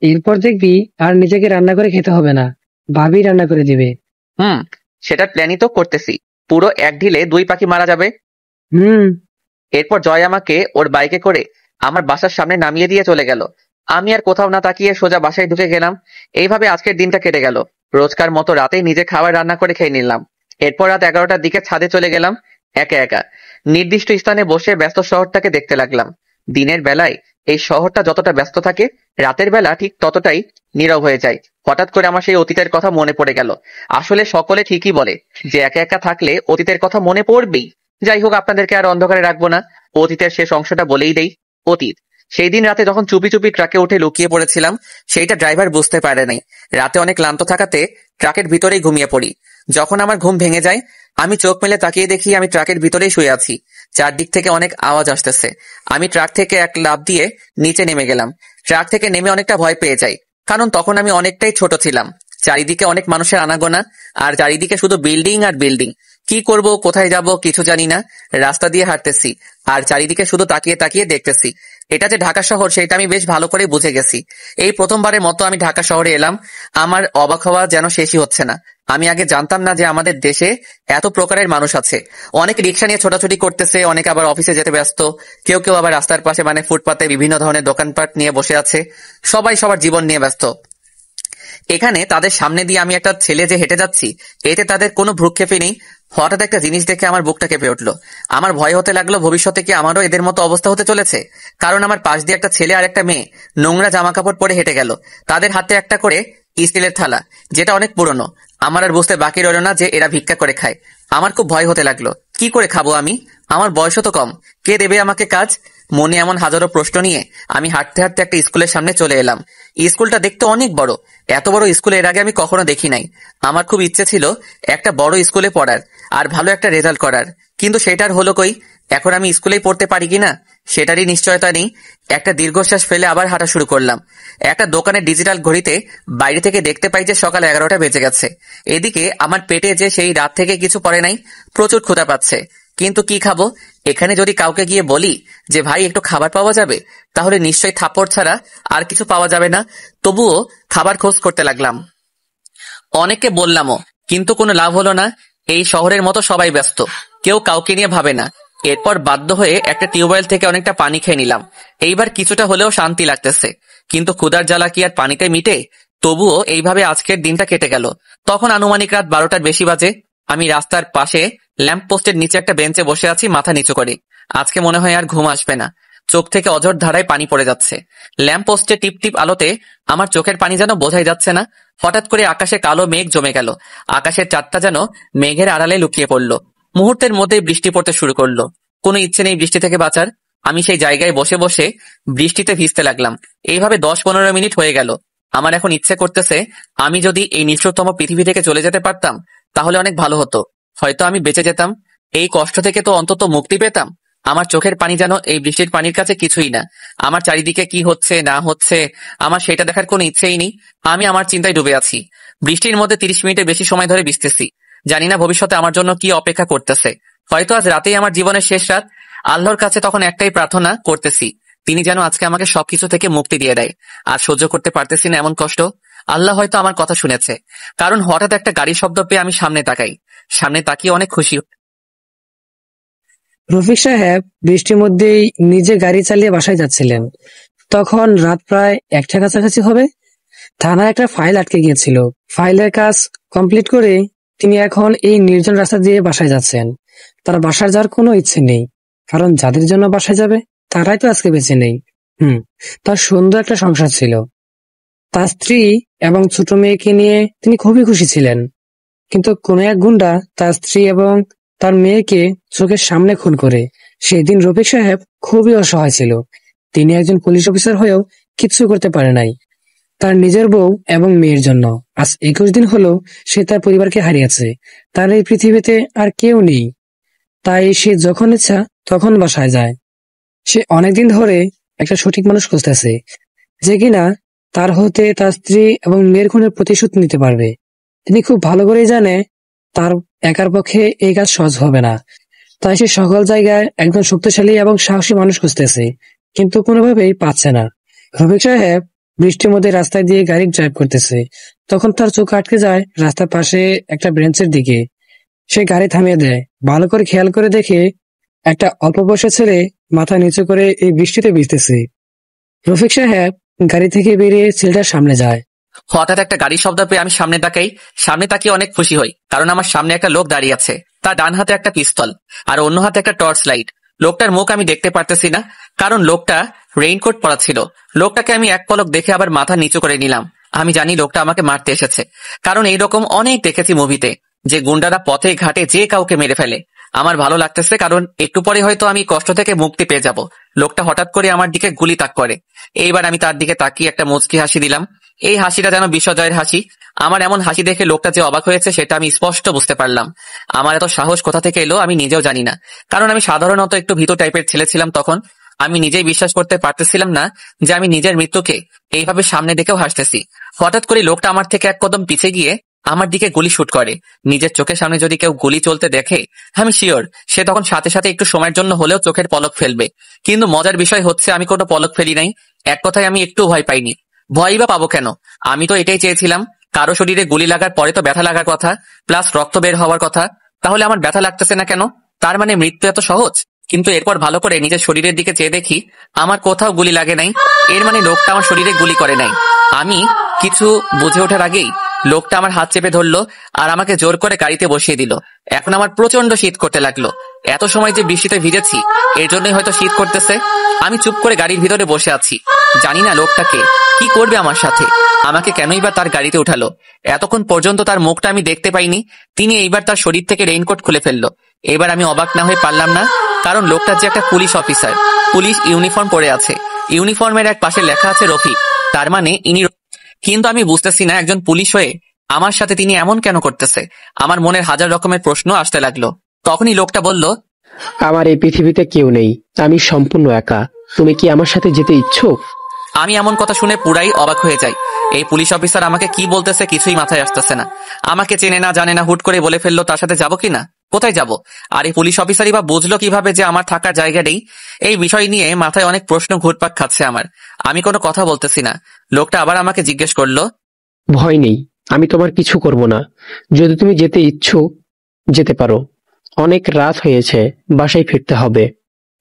এরপর দেখবি আর নিজেকে রান্না করে খেতে হবে না, ভাবি রান্না করে দিবে। সেটার প্ল্যানই তো করতেছি। পুরো এক ঢিলে দুই পাখি মারা যাবে। হুম এরপর জয় আমাকে ওর বাইকে করে আমার বাসার সামনে নামিয়ে দিয়ে চলে গেল। আমি আর কোথাও না তাকিয়ে সোজা বাসায় ঢুকে গেলাম। এইভাবে আজকের দিনটা কেটে গেল। রোজকার মতো রাতেই নিজে খাবার রান্না করে খেয়ে নিলাম। এরপর রাত 11টার দিকে ছাদে চলে গেলাম একা একা। নির্দিষ্ট স্থানে বসে ব্যস্ত শহরটাকে দেখতে লাগলাম। দিনের বেলায় এই শহরটা যতটা ব্যস্ত থাকে, রাতের বেলা ঠিক ততটাই নীরব হয়ে যায়। হঠাৎ করে আমার সেই অতীতের কথা মনে পড়ে গেল। আসলে সকলে ঠিকই বলে যে একা একা থাকলে অতীতের কথা মনে পড়বেই। যাই হোক, আপনাদেরকে আর অন্ধকারে রাখবো না, অতীতের শেষ অংশটা বলেই দেই। অতীত সেই দিন রাতে যখন চুপি চুপি ট্রাকে উঠে লুকিয়ে পড়েছিলাম, সেইটা ড্রাইভার বুঝতে পারে নাই। রাতে অনেক ক্লান্ত থাকাতে ট্রাকের ভিতরেই ঘুমিয়ে পড়ি। যখন আমার ঘুম ভেঙে যায়, আমি চোখ মেলে তাকিয়ে দেখি আমি ট্রাকের ভিতরেই শুয়ে আছি। চারদিক থেকে অনেক আওয়াজ আসতেছে। আমি ট্রাক থেকে এক লাফ দিয়ে নিচে নেমে গেলাম। ট্রাক থেকে নেমে অনেকটা ভয় পেয়ে যাই, কারণ তখন আমি অনেকটাই ছোট ছিলাম। চারিদিকে অনেক মানুষের আনাগোনা, আর চারিদিকে শুধু বিল্ডিং আর বিল্ডিং। কি করব, কোথায় যাব কিছু জানি না। রাস্তা দিয়ে হাঁটতেছি আর চারিদিকে শুধু তাকিয়ে তাকিয়ে দেখতেছি। এটা যে ঢাকা শহর সেটা আমি বেশ ভালো করে বুঝে গেছি। এই প্রথমবারের মতো আমি ঢাকা শহরে এলাম। আমার অবাক হওয়া যেন শেষই হচ্ছে না। আমি আগে জানতাম না যে আমাদের দেশে এত প্রকারের মানুষ আছে। অনেক রিক্সা নিয়ে ছোটাছুটি করতেছে, অনেকে আবার অফিসে যেতে ব্যস্ত, কেউ কেউ আবার রাস্তার পাশে মানে ফুটপাতে বিভিন্ন ধরনের দোকানপাট নিয়ে বসে আছে। সবাই সবার জীবন নিয়ে ব্যস্ত। এখানে তাদের সামনে দিয়ে আমি একটা ছেলে যে হেঁটে যাচ্ছি, এতে তাদের কোনো ভ্রুক্ষেপই নেই। হঠাৎ একটা জিনিস দেখে আমার বুকটা কেঁপে উঠলো। আমার ভয় হতে লাগলো ভবিষ্যতে কি আমারও এদের মতো অবস্থা হতে চলেছে। কারণ আমার পাশ দিয়ে একটা ছেলে আর একটা মেয়ে নোংরা জামা কাপড় পরে হেঁটে গেল। তাদের হাতে একটা করে স্টিলের থালা, যেটা অনেক পুরনো। আমার আর বুঝতে বাকি রইল না যে এরা ভিক্ষা করে খায়। আমার খুব ভয় হতে লাগলো। কি করে খাবো আমি? আমার বয়সও তো কম, কে দেবে আমাকে কাজ? মনে এমন হাজারো প্রশ্ন নিয়ে আমি হাঁটতে হাঁটতে একটা স্কুলের সামনে চলে এলাম। স্কুলটা দেখতে অনেক বড়। এত বড় স্কুল এর আগে আমি কখনো দেখি নাই। আমার খুব ইচ্ছে ছিল একটা বড় স্কুলে পড়ার আর ভালো একটা রেজাল্ট করার, কিন্তু সেটার হলো কই। এখন আমি স্কুলেই পড়তে পারি কিনা সেটারই নিশ্চয়তা নেই। একটা দীর্ঘশ্বাস ফেলে আবার হাঁটা শুরু করলাম। একটা দোকানের ডিজিটাল ঘড়িতে বাইরে থেকে দেখতে পাই যে সকাল 11টা বেজে গেছে। এদিকে আমার পেটে যে সেই রাত থেকে কিছু পড়ে নাই, প্রচুর ক্ষুধা পাচ্ছে। কিন্তু কি খাবো? এখানে যদি কাউকে গিয়ে বলি যে ভাই একটু খাবার পাওয়া যাবে, তাহলে নিশ্চয়ই থাপ্পড় ছাড়া আর কিছু পাওয়া যাবে না। তবুও খাবার খোঁজ করতে লাগলাম। অনেককে বললামও, কিন্তু কোনো লাভ হলো না। এই শহরের মতো সবাই ব্যস্ত, কেউ কাউকে নিয়ে ভাবে না। এরপর বাধ্য হয়ে একটা টিউবওয়েল থেকে অনেকটা পানি খেয়ে নিলাম। এইবার কিছুটা হলেও শান্তি লাগতেছে। কিন্তু ক্ষুধার জ্বালা কি আর পানিতে মিটে? তবুও এইভাবে আজকের দিনটা কেটে গেল। তখন আনুমানিক রাত 12টার বেশি বাজে। আমি রাস্তার পাশে ল্যাম্প পোস্টের নিচে একটা বেঞ্চে বসে আছি, মাথা নিচু করে। আজকে মনে হয় আর ঘুম আসবে না। চোখ থেকে অঝোর ধারায় পানি পড়ে যাচ্ছে। ল্যাম্প পোস্টে টিপ টিপ আলোতে আমার চোখের পানি যেন বোঝাই যাচ্ছে না। হঠাৎ করে আকাশে কালো মেঘ জমে গেল। আকাশের চাঁদটা যেন মেঘের আড়ালে লুকিয়ে পড়ল। মুহূর্তের মধ্যেই বৃষ্টি পড়তে শুরু করলো। কোনো ইচ্ছে নেই বৃষ্টি থেকে বাঁচার। আমি সেই জায়গায় বসে বসে বৃষ্টিতে ভিজতে লাগলাম। এইভাবে 10-15 মিনিট হয়ে গেল। আমার এখন ইচ্ছে করতেছে আমি যদি এই নিষ্ঠুরতম পৃথিবী থেকে চলে যেতে পারতাম তাহলে অনেক ভালো হতো। হয়তো আমি বেঁচে যেতাম, এই কষ্ট থেকে তো অন্তত মুক্তি পেতাম। আমার চোখের পানি যেন এই বৃষ্টির পানির কাছে কিছুই না। আমার চারিদিকে কি হচ্ছে না হচ্ছে আমার সেটা দেখার কোনো ইচ্ছেই নেই। আমি আমার চিন্তায় ডুবে আছি। বৃষ্টির মধ্যে 30 মিনিটের বেশি সময় ধরে ভিজতেছি। জানি না ভবিষ্যতে আমার জন্য কি অপেক্ষা করতেছে। হয়তো আজ রাতেই আমার জীবনের শেষ রাত। আল্লাহর কাছে তখন একটাই প্রার্থনা করতেছি, তিনি যেন আজকে আমাকে সবকিছু থেকে মুক্তি দিয়ে দেয়। আর সহ্য করতে পারতেছি না এমন কষ্ট। আল্লাহ হয়তো আমার কথা শুনেছে, কারণ হঠাৎ একটা গাড়ির শব্দ পেয়ে আমি সামনে তাকাই। সামনে তাকিয়ে অনেক খুশি। রফিক সাহেব বৃষ্টির মধ্যেই নিজে গাড়ি চালিয়ে বাসায় যাচ্ছিলেন। তখন রাত প্রায় 1টা কাছাকাছি হবে। থানায় একটা ফাইল আটকে গিয়েছিল। ফাইলের কাজ কমপ্লিট করে তিনি এখন এই নির্জন রাস্তা দিয়ে বাসায় যাচ্ছেন। তার বাসায় যাওয়ার কোনো ইচ্ছে নেই, কারণ যাদের জন্য বাসায় যাবে তারাই তো আজকে বেঁচে নেই। তার সুন্দর একটা সংসার ছিল, তার স্ত্রী এবং ছোট মেয়েকে নিয়ে তিনি খুবই খুশি ছিলেন। কিন্তু কোন এক গুন্ডা তার স্ত্রী এবং তার মেয়েকে চোখের সামনে খুন করে। সেদিন রফিক সাহেব খুবই অসহায় ছিল। তিনি একজন পুলিশ অফিসার হয়েও কিচ্ছু করতে পারে নাই। তার নিজের বউ এবং মেয়ের জন্য। আজ 21 দিন হলো সে তার পরিবারকে হারিয়েছে। তার এই পৃথিবীতে আর কেউ নেই, তাই সে যখন ইচ্ছা তখন বাসায় যায়। সে অনেকদিন ধরে একটা সঠিক মানুষ খুঁজতেছে, যে কিনা তার হতে তার স্ত্রী এবং মেয়ের খুনের প্রতিশোধ নিতে পারবে। তিনি খুব ভালো করেই জানে তার একার পক্ষে এই কাজ সহজ হবে না, তাই সে সকল জায়গায় একজন শক্তিশালী এবং সাহসী মানুষ খুঁজতেছে, কিন্তু কোনোভাবেই পাচ্ছে না। রফিক সাহেব বৃষ্টির মধ্যে রাস্তায় দিয়ে গাড়ি ড্রাইভ করতেছে, তখন তার চোখ আটকে যায় রাস্তার পাশে একটা বেঞ্চের দিকে। সে গাড়ি থামিয়ে দেয়, ভালো করে খেয়াল করে দেখে একটা অল্প বয়সের ছেলে মাথা নিচু করে এই বৃষ্টিতে ভিজতেছে। রফিক সাহেব গাড়ি থেকে বেরিয়ে ছেলেটার সামনে যায়। হঠাৎ একটা গাড়ির শব্দ পেয়ে আমি সামনে তাকাই। সামনে তাকিয়ে অনেক খুশি হই, কারণ আমার সামনে একটা লোক দাঁড়িয়ে আছে। তার ডান হাতে একটা পিস্তল আর অন্য হাতে একটা টর্চ লাইট। লোকটার মুখ আমি দেখতে পারতেছি না, কারণ লোকটা রেইনকোট পরা ছিল। লোকটাকে আমি এক পলক দেখে আবার মাথা নিচু করে নিলাম। আমি জানি লোকটা আমাকে মারতে এসেছে, কারণ এইরকম অনেক দেখেছি মুভিতে, যে গুন্ডারা পথে ঘাটে যে কাউকে মেরে ফেলে। আমার ভালো লাগতেছে, কারণ একটু পরে হয়তো আমি কষ্ট থেকে মুক্তি পেয়ে যাব। লোকটা হঠাৎ করে আমার দিকে গুলি তাক করে। এইবার আমি তার দিকে তাকিয়ে একটা মুচকি হাসি দিলাম। এই হাসিটা যেন বিশ্বজয়ের হাসি। আমার এমন হাসি দেখে লোকটা যে অবাক হয়েছে সেটা আমি স্পষ্ট বুঝতে পারলাম। আমার এত সাহস কোথা থেকে এলো আমি নিজেও জানি না, কারণ আমি সাধারণত একটু ভীতু টাইপের ছেলে ছিলাম তখন। আমি নিজেই বিশ্বাস করতে পারতেছিলাম না যে আমি নিজের মৃত্যুকে এইভাবে সামনে দেখেও হাসতেছি। হঠাৎ করে লোকটা আমার থেকে এক কদম পিছিয়ে গিয়ে আমার দিকে গুলি শুট করে। নিজের চোখের সামনে যদি কেউ গুলি চলতে দেখে, আমি শিওর সে তখন সাথে সাথে একটু সময়ের জন্য হলেও চোখের পলক ফেলবে। কিন্তু মজার বিষয় হচ্ছে আমি কোনো পলক ফেলি নাই। এক কথায় আমি একটু ভয় পাইনি। ভয়ই বা পাবো কেন? আমি তো এটাই চেয়েছিলাম। কারো শরীরে গুলি লাগার পরে তো ব্যথা লাগার কথা, প্লাস রক্ত বের হওয়ার কথা। তাহলে আমার ব্যথা লাগতেছে না কেন? তার মানে মৃত্যু এত সহজ? কিন্তু এরপর ভালো করে নিজের শরীরের দিকে চেয়ে দেখি আমার কোথাও গুলি লাগে নাই। এর মানে লোকটা আমার শরীরে গুলি করে নাই। আমি কিছু বুঝে ওঠার আগেই লোকটা আমার হাত চেপে ধরলো আর আমাকে জোর করে গাড়িতে বসিয়ে দিল। এখন আমার প্রচন্ড শীত করতে লাগলো। এত সময় যে বৃষ্টিতে ভিজেছি এর জন্যই হয়তো শীত করতেছে। আমি চুপ করে গাড়ির ভিতরে বসে আছি, জানি না লোকটাকে কি করবে আমার সাথে, আমাকে কেনই বা তার গাড়িতে উঠালো। এতক্ষণ পর্যন্ত তার মুখটা আমি দেখতে পাইনি। তিনি এইবার তার শরীর থেকে রেইনকোট খুলে ফেললো। এবার আমি অবাক না হয়ে পারলাম না, কারণ লোকটা যে একটা পুলিশ অফিসার, পুলিশ ইউনিফর্ম পরে আছে। ইউনিফর্মের এক পাশে লেখা আছে রফিক, তার মানে ইনি। কিন্তু আমি বুঝতেছি না একজন পুলিশ হয়ে আমার সাথে তিনি এমন কেন করতেছে। আমার মনের হাজার রকমের প্রশ্ন আসতে লাগলো। তখনই লোকটা বলল, আমার এই পৃথিবীতে কেউ নেই, আমি সম্পূর্ণ একা। তুমি কি আমার সাথে যেতে ইচ্ছুক? আমি এমন কথা শুনে পুরাই অবাক হয়ে যাই। এই পুলিশ অফিসার আমাকে কি বলতেছে কিছুই মাথায় আসতেছে না। আমাকে চেনে না জানে না, হুট করে বলে ফেললো তার সাথে যাবো কিনা, কোথায় যাব? আর এই পুলিশ অফিসারই বা বুঝলো কিভাবে যে আমার থাকার জায়গা নেই? এই বিষয় নিয়ে মাথায় অনেক প্রশ্ন ঘুরপাক খাচ্ছে আমার। আমি কোনো কথা বলতেছি না। লোকটা আবার আমাকে জিজ্ঞেস করলো, ভয় নেই, আমি তোমার কিছু করব না। যদি তুমি যেতে ইচ্ছুক যেতে পারো। অনেক রাত হয়েছে, বাসায় ফিরতে হবে।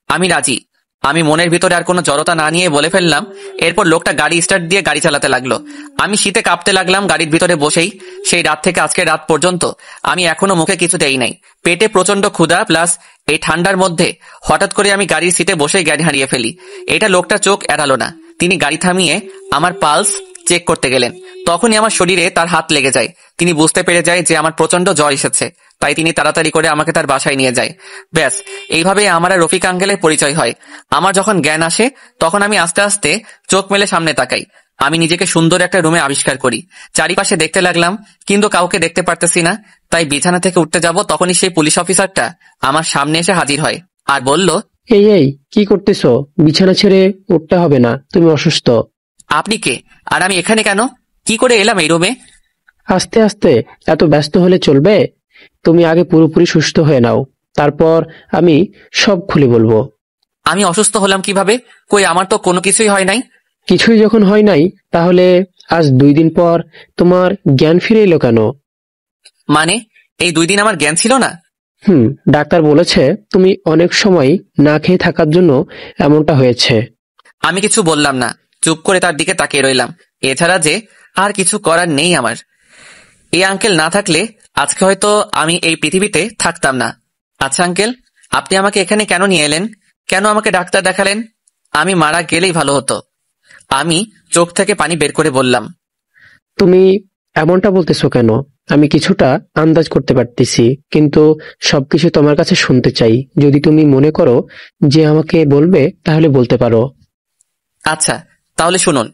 আমি রাজি। আমি মনের ভিতরে আর কোনো জড়তা না নিয়ে বলে ফেললাম। এরপর লোকটা গাড়ি স্টার্ট দিয়ে গাড়ি চালাতে লাগলো। আমি শীতে কাঁপতে লাগলাম গাড়ির ভিতরে বসেই। সেই রাত থেকে আজকের রাত পর্যন্ত আমি এখনো মুখে কিছু দেই নাই। পেটে প্রচন্ড ক্ষুধা, প্লাস এই ঠান্ডার মধ্যে হঠাৎ করে আমি গাড়ির সিটে বসেই জ্ঞান হারিয়ে ফেলি। এটা লোকটা চোখ এড়ালো না। তিনি গাড়ি থামিয়ে আমার পালস চেক করতে গেলেন। তখনই আমার শরীরে তার হাত লেগে যায়। তিনি বুঝতে পেরে যায় যে আমার প্রচন্ড জ্বর এসেছে, তাই তিনি তাড়াতাড়ি করে আমাকে তার বাসায় নিয়ে যায়। ব্যাস, এইভাবে আমার আর রফিক আঙ্কেলের পরিচয় হয়। আমার যখন জ্ঞান আসে তখন আমি আস্তে আস্তে চোখ মেলে সামনে তাকাই। আমি নিজেকে সুন্দর একটা রুমে আবিষ্কার করি। চারিপাশে দেখতে লাগলাম, কিন্তু কাউকে দেখতে পারতেছি না। তাই বিছানা থেকে উঠতে যাব, তখনই সেই পুলিশ অফিসারটা আমার সামনে এসে হাজির হয় আর বলল, এই এই কি করতেছো? বিছানা ছেড়ে উঠতে হবে না, তুমি অসুস্থ। আপনি কে? আর আমি এখানে কেন? কি করে এলাম এই রুমে? আস্তে আস্তে, এত ব্যস্ত হলে চলবে? তুমি আগে পুরোপুরি সুস্থ হয়ে নাও, তারপর আমি সব খুলে বলবো। আমি অসুস্থ হলাম কিভাবে? কই, আমার তো কোনো কিছুই হয় নাই। কিছুই যখন হয় নাই, তাহলে আজ 2 দিন পর তোমার জ্ঞান ফিরে এলো কেন? মানে এই 2 দিন আমার জ্ঞান ছিল না? ডাক্তার বলেছে তুমি অনেক সময় না খেয়ে থাকার জন্য এমনটা হয়েছে। আমি কিছু বললাম না, চুপ করে তার দিকে তাকিয়ে রইলাম। এছাড়া যে আর কিছু করার নেই আমার। এই আঙ্কেল না থাকলে আজকে হয়তো আমি এই পৃথিবীতে থাকতাম না। আচ্ছা আঙ্কেল, আপনি আমাকে এখানে কেন নিয়ে এলেন? কেন আমাকে ডাক্তার দেখালেন? আমি মারা গেলেই ভালো হতো। আমি চোখ থেকে পানি বের করে বললাম, তুমি এমনটা বলতেছো কেন? আমি কিছুটা আন্দাজ করতে পারতেছি, কিন্তু সবকিছু তোমার কাছে শুনতে চাই। যদি তুমি মনে করো যে আমাকে বলবে, তাহলে বলতে পারো। আচ্ছা তাহলে শুনুন।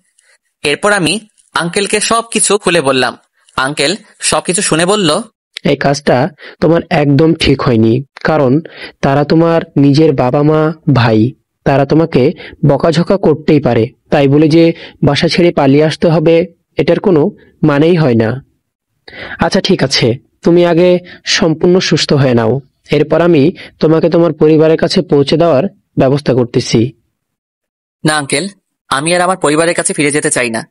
এরপর আমি আঙ্কেলকে সবকিছু খুলে বললাম। আঙ্কেল সবকিছু শুনে বলল, এই কাজটা তোমার একদম ঠিক হয়নি, কারণ তারা তোমার নিজের বাবা মা ভাই। তারা তোমাকে বকাঝকা করতেই পারে, তাই বলে যে বাসা ছেড়ে পালিয়ে আসতে হবে এটার কোনো মানেই হয় না। আচ্ছা ঠিক আছে, তুমি আগে সম্পূর্ণ সুস্থ হয়ে নাও, এরপর আমি তোমাকে তোমার পরিবারের কাছে পৌঁছে দেওয়ার ব্যবস্থা করতেছি। না আঙ্কেল, আমি আর আমার পরিবারের কাছে ফিরে যেতে চাই না।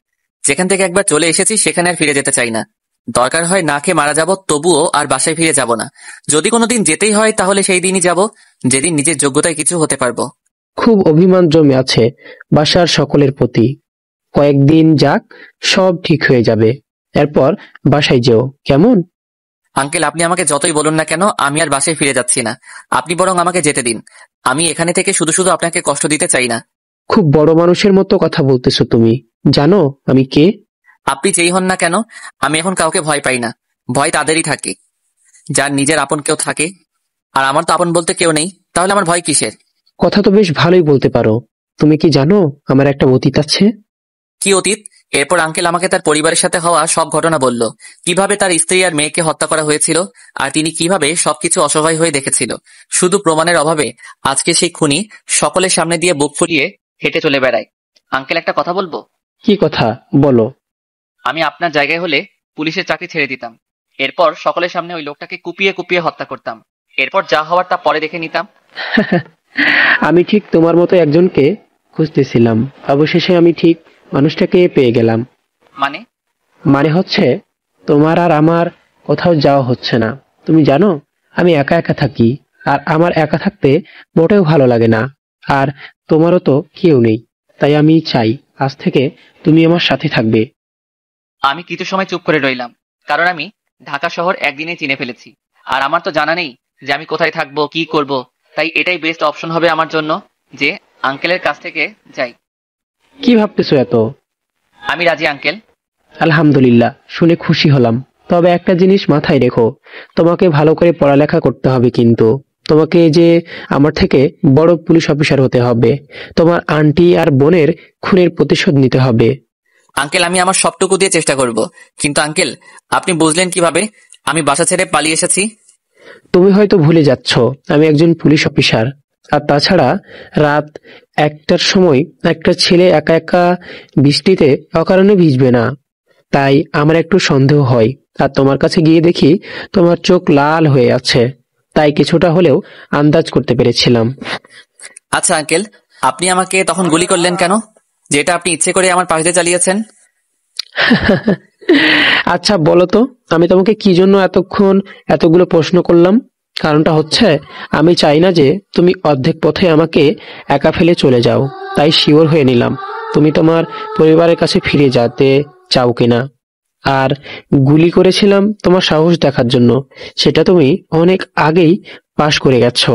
যেখান থেকে একবার চলে এসেছি সেখানে আর ফিরে যেতে চাই না। দরকার হয় না খেয়ে মারা যাব, তবুও আর বাসায় ফিরে যাব না। যদি কোনোদিন যেতেই হয় তাহলে সেই দিনই যাব, যেদিন নিজের যোগ্যতায় কিছু হতে পারবো। খুব অভিমান জমে আছে বাসার সকলের প্রতি। কয়েকদিন যাক, সব ঠিক হয়ে যাবে, এরপর বাসায় যেও, কেমন? আঙ্কেল, আপনি আমাকে যতই বলুন না কেন, আমি আর বাসায় ফিরে যাচ্ছি না। আপনি বরং আমাকে যেতে দিন। আমি এখানে থেকে শুধু শুধু আপনাকে কষ্ট দিতে চাই না। খুব বড় মানুষের মতো কথা বলতেছো তুমি। জানো আমি কে? আপনি যেই হন না কেন, আমি এখন কাউকে ভয় পাই না। ভয় তাদেরই থাকে যার নিজের আপন কেউ থাকে, আর আমার তো আপন বলতে কেউ নেই, তাহলে আমার ভয় কিসের? কথা তো বেশ ভালোই বলতে পারো। তুমি কি জানো আমার একটা অতীত আছে? কি অতীত? এরপর আঙ্কেল আমাকে তার পরিবারের সাথে হওয়া সব ঘটনা বলল। কিভাবে তার স্ত্রী আর মেয়েকে হত্যা করা হয়েছিল, আর তিনি কিভাবে সবকিছু অসহায় হয়ে দেখেছিল। শুধু প্রমাণের অভাবে আজকে সেই খুনি সকলের সামনে দিয়ে বুক ফুলিয়ে হেঁটে চলে বেড়ায়। আঙ্কেল, একটা কথা বলবো? কি কথা বলো? আমি আপনার জায়গায় হলে পুলিশের চাকরি ছেড়ে দিতাম। এরপর সকলের সামনে ওই লোকটাকে কুপিয়ে কুপিয়ে হত্যা করতাম। এরপর যা হওয়ার তা পরে দেখে নিতাম। আমি ঠিক তোমার মতো একজনকে খুঁজতেছিলাম, অবশেষে আমি ঠিক মানুষটাকে পেয়ে গেলাম। মানে? মানে হচ্ছে তোমার আর আমার কোথাও যাওয়া হচ্ছে না। তুমি জানো আমি একা একা থাকি, আর আমার একা থাকতে মোটেও ভালো লাগে না। আর তোমারও তো কেউ নেই, তাই আমি চাই আজ থেকে তুমি আমার সাথে থাকবে। আমি কিছু সময় চুপ করে রইলাম, কারণ আমি ঢাকা শহর একদিনে চিনে ফেলেছি। আর আমার তো জানা নেই যে আমি কোথায় থাকবো, কি করব। তাই এটাই বেস্ট অপশন হবে আমার জন্য, যে আঙ্কেলের কাছ থেকে যাই। কি ভাবতেছো এত? আমি রাজি আঙ্কেল। আলহামদুলিল্লাহ, শুনে খুশি হলাম। তবে একটা জিনিস মাথায় রেখো, তোমাকে ভালো করে পড়ালেখা করতে হবে, কিন্তু তোমাকে যে আমার থেকে বড় পুলিশ অফিসার হতে হবে। তোমার আন্টি আর বোনের খুনের প্রতিশোধ নিতে হবে। আঙ্কেল, আমি আমার সবটুকু দিয়ে চেষ্টা করব। কিন্তু আঙ্কেল, আপনি বুঝলেন কিভাবে আমি বাসা ছেড়ে পালিয়ে এসেছি? তুমি হয়তো ভুলে যাচ্ছ আমি একজন পুলিশ অফিসার। আর তাছাড়া রাত 1টার সময় একটা ছেলে একা একা বৃষ্টিতে অকারণে ভিজবে না। তাই আমার একটু সন্দেহ হয়। আর তোমার কাছে গিয়ে দেখি তোমার চোখ লাল হয়ে আছে, তাই কিছুটা হলেও আন্দাজ করতে পেরেছিলাম। আচ্ছা আঙ্কেল, আপনি আমাকে তখন গুলি করলেন কেন? যেটা আপনি ইচ্ছে করে আমার পাশ দিয়ে চালিয়েছেন। আচ্ছা বলো তো, আমি তোমাকে কি জন্য এতক্ষণ এতগুলো প্রশ্ন করলাম? কারণটা হচ্ছে আমি চাই না যে তুমি অর্ধেক পথে আমাকে একা ফেলে চলে যাও। তাই শিওর হয়ে নিলাম তুমি তোমার পরিবারের কাছে ফিরে যেতে চাও কিনা। আর গুলি করেছিলাম তোমার সাহস দেখার জন্য, সেটা তুমি অনেক আগেই পাশ করে গেছো।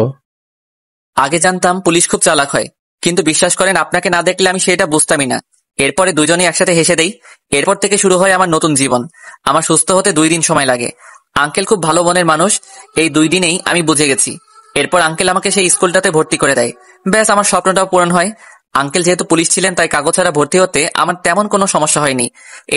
আগে জানতাম পুলিশ খুব চালাক হয়, কিন্তু বিশ্বাস করেন আপনাকে না দেখলে আমি সেটা বুঝতামই না। এরপরে দুজনেই একসাথে হেসে দেই। এরপর থেকে শুরু হয় আমার নতুন জীবন। আমার সুস্থ হতে 2 দিন সময় লাগে। আঙ্কেল খুব ভালো মনের মানুষ, এই 2 দিনেই আমি বুঝে গেছি। এরপর আঙ্কেল আমাকে সেই স্কুলটাতে ভর্তি করে দেয়। ব্যাস, আমার স্বপ্নটাও পূরণ হয়। আঙ্কেল যেহেতু পুলিশ ছিলেন, তাই কাগজ ছাড়া ভর্তি হতে আমার তেমন কোনো সমস্যা হয়নি।